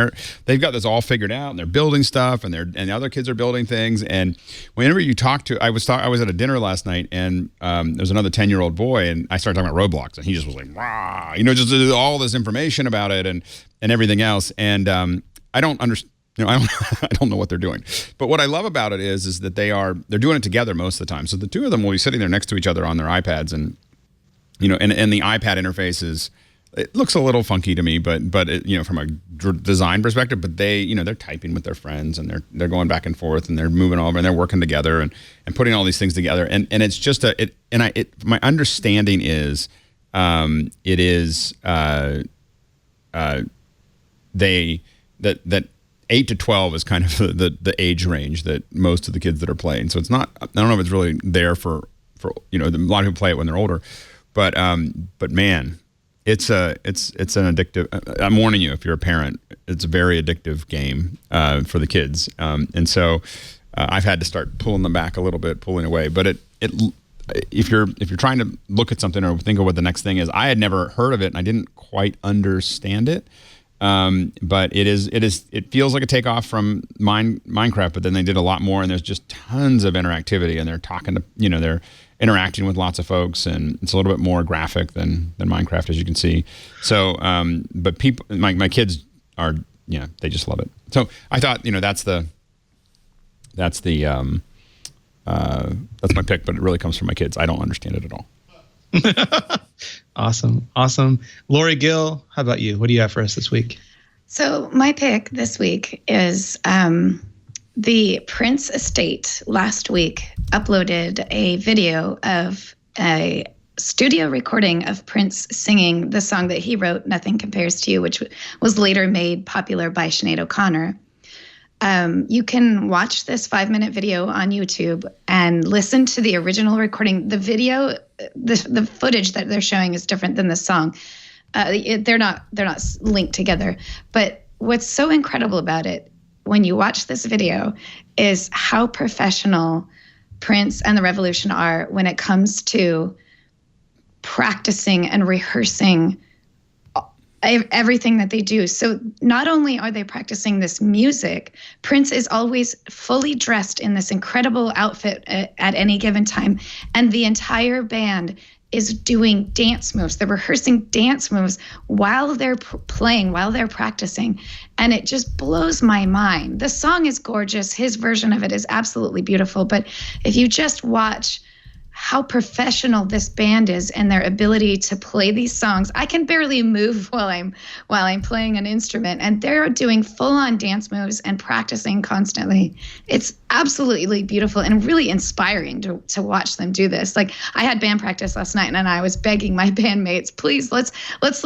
they've got this all figured out, and they're building stuff, and the other kids are building things. And whenever you talk to, I was at a dinner last night, and there was another 10-year-old boy, and I started talking about Roblox, and he just was like, rah, just all this information about it and everything else. And I don't understand. I don't know what they're doing, but what I love about it is that they're doing it together most of the time. So the two of them will be sitting there next to each other on their iPads, and and the iPad interface it looks a little funky to me, but it, from a design perspective. But they're typing with their friends, and they're going back and forth, and they're moving over, and they're working together, and putting all these things together, and it's just my understanding is that 8 to 12 is kind of the age range that most of the kids that are playing. So it's not, I don't know if it's really there for a lot of people play it when they're older, but man, it's an addictive. I'm warning you, if you're a parent, it's a very addictive game for the kids, and so I've had to start pulling them back a little bit, pulling away. But if you're trying to look at something or think of what the next thing is, I had never heard of it and I didn't quite understand it. But it feels like a takeoff from Minecraft, but then they did a lot more, and there's just tons of interactivity, and they're talking to, they're interacting with lots of folks, and it's a little bit more graphic than Minecraft, as you can see. So, but people, my kids are, they just love it. So I thought, that's my pick, but it really comes from my kids. I don't understand it at all. Awesome. Lory Gill, how about you? What do you have for us this week? So my pick this week is the Prince estate last week uploaded a video of a studio recording of Prince singing the song that he wrote, Nothing Compares to You, which was later made popular by Sinead O'Connor. You can watch this 5-minute video on YouTube and listen to the original recording. The video, the footage that they're showing is different than the song. They're not linked together. But what's so incredible about it, when you watch this video, is how professional Prince and the Revolution are when it comes to practicing and rehearsing everything that they do. So not only are they practicing this music, Prince is always fully dressed in this incredible outfit at any given time. And the entire band is doing dance moves. They're rehearsing dance moves while they're playing, while they're practicing. And it just blows my mind. The song is gorgeous. His version of it is absolutely beautiful. But if you just watch how professional this band is and their ability to play these songs. I can barely move while I'm playing an instrument, and they're doing full-on dance moves and practicing constantly. It's absolutely beautiful and really inspiring to watch them do this. Like, I had band practice last night, and I was begging my bandmates, please, let's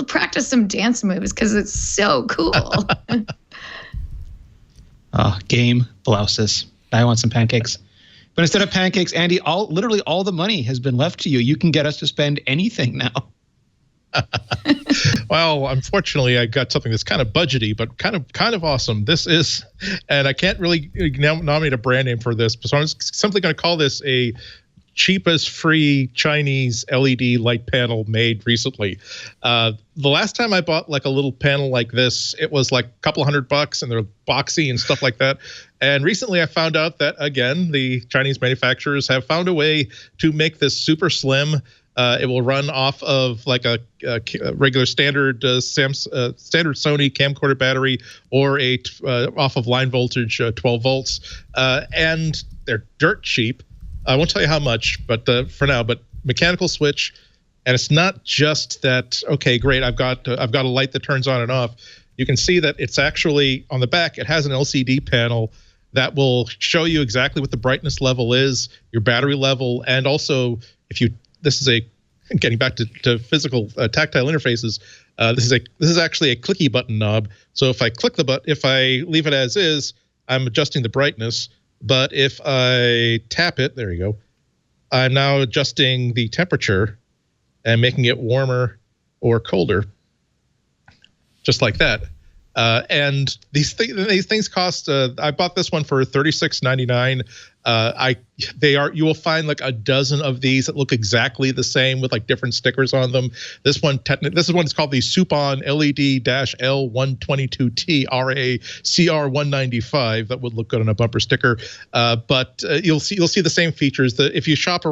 practice some dance moves because it's so cool. Game blouses. I want some pancakes. But instead of pancakes, Andy, literally all the money has been left to you. You can get us to spend anything now. Well, unfortunately, I got something that's kind of budgety, but kind of awesome. This is, and I can't really nominate a brand name for this, so I'm simply going to call this a cheapest free Chinese LED light panel made recently. The last time I bought like a little panel like this, it was like a couple $100 and they're boxy and stuff like that. And recently I found out that, again, the Chinese manufacturers have found a way to make this super slim. It will run off of like a regular standard standard Sony camcorder battery, or off of line voltage 12 volts. And they're dirt cheap. I won't tell you how much, but for now. But mechanical switch, and it's not just that. Okay, great. I've got a light that turns on and off. You can see that it's actually on the back. It has an LCD panel that will show you exactly what the brightness level is, your battery level, and also getting back to physical tactile interfaces. This is actually a clicky button knob. So if I click the button, if I leave it as is, I'm adjusting the brightness. But if I tap it, there you go, I'm now adjusting the temperature and making it warmer or colder, just like that. And these things cost. I bought this one for $36.99. You will find like a dozen of these that look exactly the same with like different stickers on them. This one is called the Supon LED-L122T RACR195. That would look good on a bumper sticker. But you'll see the same features. That if you shop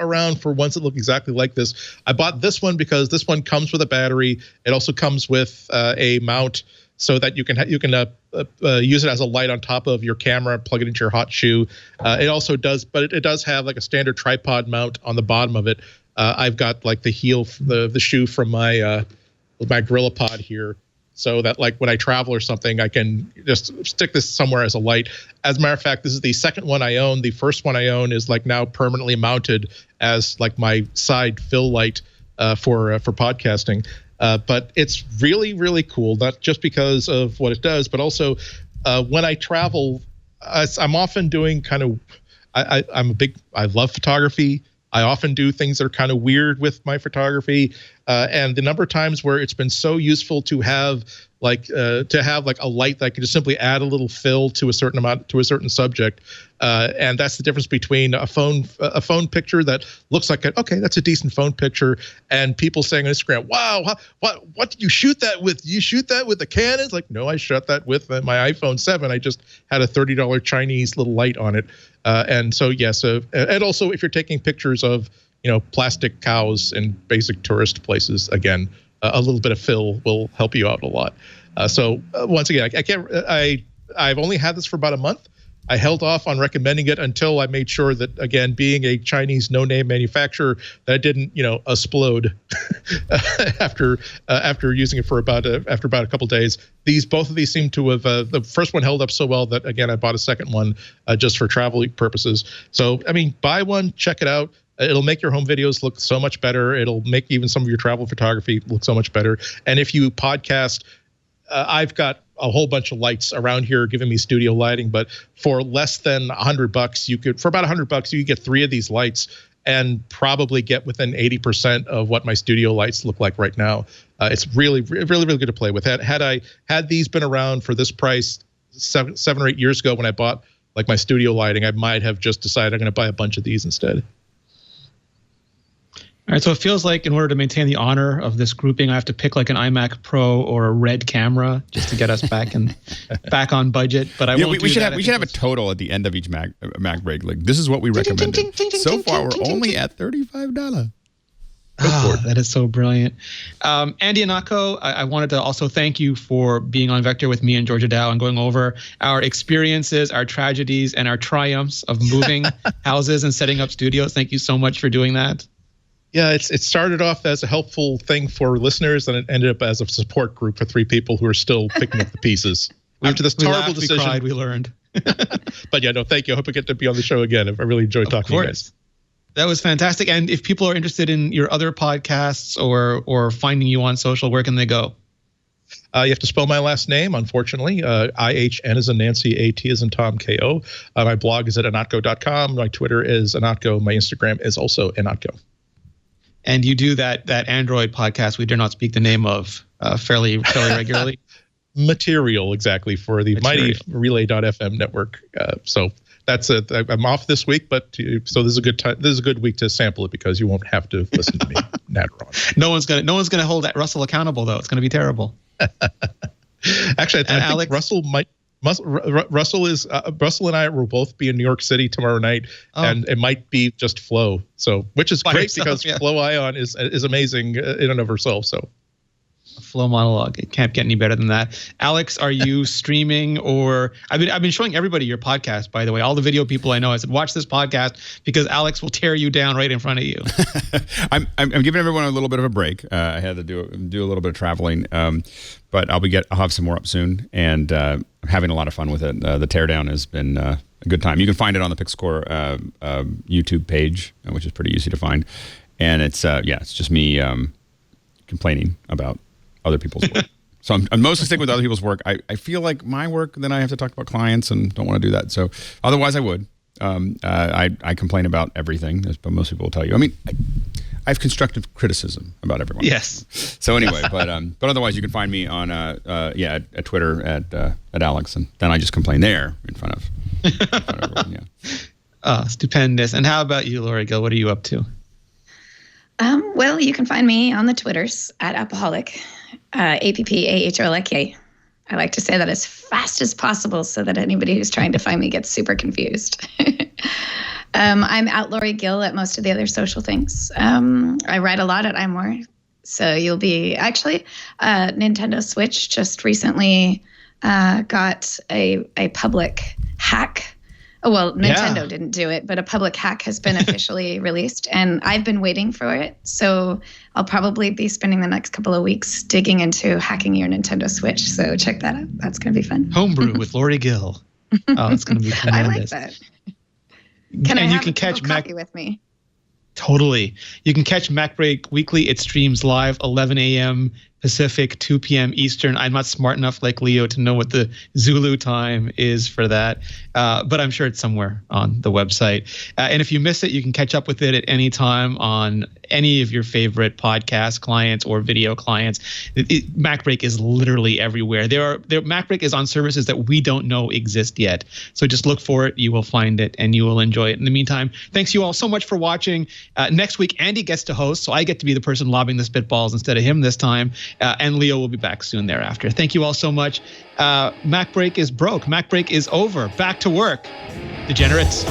around for ones that look exactly like this, I bought this one because this one comes with a battery. It also comes with a mount, so that you can use it as a light on top of your camera, plug it into your hot shoe. It also does, but it does have like a standard tripod mount on the bottom of it. I've got like the heel, the shoe from my Gorilla Pod here, so that like when I travel or something, I can just stick this somewhere as a light. As a matter of fact, this is the second one I own. The first one I own is like now permanently mounted as like my side fill light for podcasting. But it's really, really cool, not just because of what it does, but also when I travel, I'm often doing kind of, I love photography. I often do things that are kind of weird with my photography. And the number of times where it's been so useful to have like a light that can just simply add a little fill to a certain amount, to a certain subject, and that's the difference between a phone picture that looks like that's a decent phone picture, and people saying on Instagram, "Wow, what did you shoot that with? Did you shoot that with the Canon?" It's like, no, I shot that with my iPhone 7. I just had a $30 Chinese little light on it, and so and also if you're taking pictures of plastic cows in basic tourist places, again, a little bit of fill will help you out a lot. So once again, I've only had this for about a month. I held off on recommending it until I made sure that, again, being a Chinese no-name manufacturer, that it didn't, explode after using it for about a couple days. Both of these seem to have the first one held up so well that, again, I bought a second one just for travel purposes. So I mean, buy one, check it out. It'll make your home videos look so much better. It'll make even some of your travel photography look so much better. And if you podcast, I've got a whole bunch of lights around here giving me studio lighting, but for less than $100, for about $100, you could get 3 of these lights and probably get within 80% of what my studio lights look like right now. It's really, really, really good to play with. Had these been around for this price 7 or 8 years ago when I bought like my studio lighting, I might have just decided I'm going to buy a bunch of these instead. All right, so it feels like in order to maintain the honor of this grouping, I have to pick like an iMac Pro or a Red camera just to get us back on budget. But I won't. We should have a total at the end of each MacBreak. Like, this is what we recommend. So far, we're only at $35. That is so brilliant. Andy Anako, I wanted to also thank you for being on Vector with me and Georgia Dow and going over our experiences, our tragedies, and our triumphs of moving houses and setting up studios. Thank you so much for doing that. Yeah, it started off as a helpful thing for listeners, and it ended up as a support group for 3 people who are still picking up the pieces. After this horrible decision, we cried, we learned. But yeah, no, thank you. I hope I get to be on the show again. I really enjoyed talking to you guys. That was fantastic. And if people are interested in your other podcasts or finding you on social, where can they go? You have to spell my last name, unfortunately. IHN as in Nancy, AT as in Tom, KO. My blog is at anatko.com. My Twitter is Anatko. My Instagram is also Anatko. And you do that Android podcast we dare not speak the name of fairly regularly. Material, exactly, for the mighty Relay.fm network. So that's it. I'm off this week, but so this is a good time. This is a good week to sample it because you won't have to listen to me natter on. No one's gonna hold that Russell accountable though. It's gonna be terrible. Actually, I think Russell might. Russell and I will both be in New York City tomorrow night, and it might be just Flo. So, which is great because Flo Ion is amazing in and of herself. So, Flow monologue. It can't get any better than that. Alex, are you streaming or I've been showing everybody your podcast, by the way. All the video people I know, I said, watch this podcast because Alex will tear you down right in front of you. I'm giving everyone a little bit of a break. I had to do a little bit of traveling, but I'll have some more up soon, and I'm having a lot of fun with it. The teardown has been a good time. You can find it on the PixScore YouTube page, which is pretty easy to find. And it's just me complaining about other people's work. So I'm mostly sticking with other people's work. I feel like my work, then I have to talk about clients and don't want to do that. So otherwise I would. I complain about everything, as most people will tell you. I mean, I have constructive criticism about everyone. Yes. So anyway, but otherwise you can find me on at Twitter at Alex, and then I just complain there in front of everyone. Yeah. Stupendous. And how about you, Lory Gill? What are you up to? Well, you can find me on the Twitters at Appaholic, APPAHOLIK. I like to say that as fast as possible so that anybody who's trying to find me gets super confused. I'm at Lory Gill at most of the other social things. I write a lot at iMore, so you'll be actually Nintendo Switch just recently got a public hack. Oh, well, Nintendo didn't do it, but a public hack has been officially released, and I've been waiting for it. So I'll probably be spending the next couple of weeks digging into hacking your Nintendo Switch. So check that out. That's going to be fun. Homebrew with Lory Gill. Oh, it's going to be tremendous. I like that. Can I have a copy with me? Totally. You can catch MacBreak weekly. It streams live 11 a.m. Pacific, 2 p.m. Eastern. I'm not smart enough like Leo to know what the Zulu time is for that, but I'm sure it's somewhere on the website. And if you miss it, you can catch up with it at any time on any of your favorite podcast clients or video clients. MacBreak is literally everywhere. MacBreak is on services that we don't know exist yet. So just look for it. You will find it and you will enjoy it. In the meantime, thanks you all so much for watching. Next week, Andy gets to host, so I get to be the person lobbing the spitballs instead of him this time. And Leo will be back soon thereafter. Thank you all so much. MacBreak is broke. MacBreak is over. Back to work. Degenerates.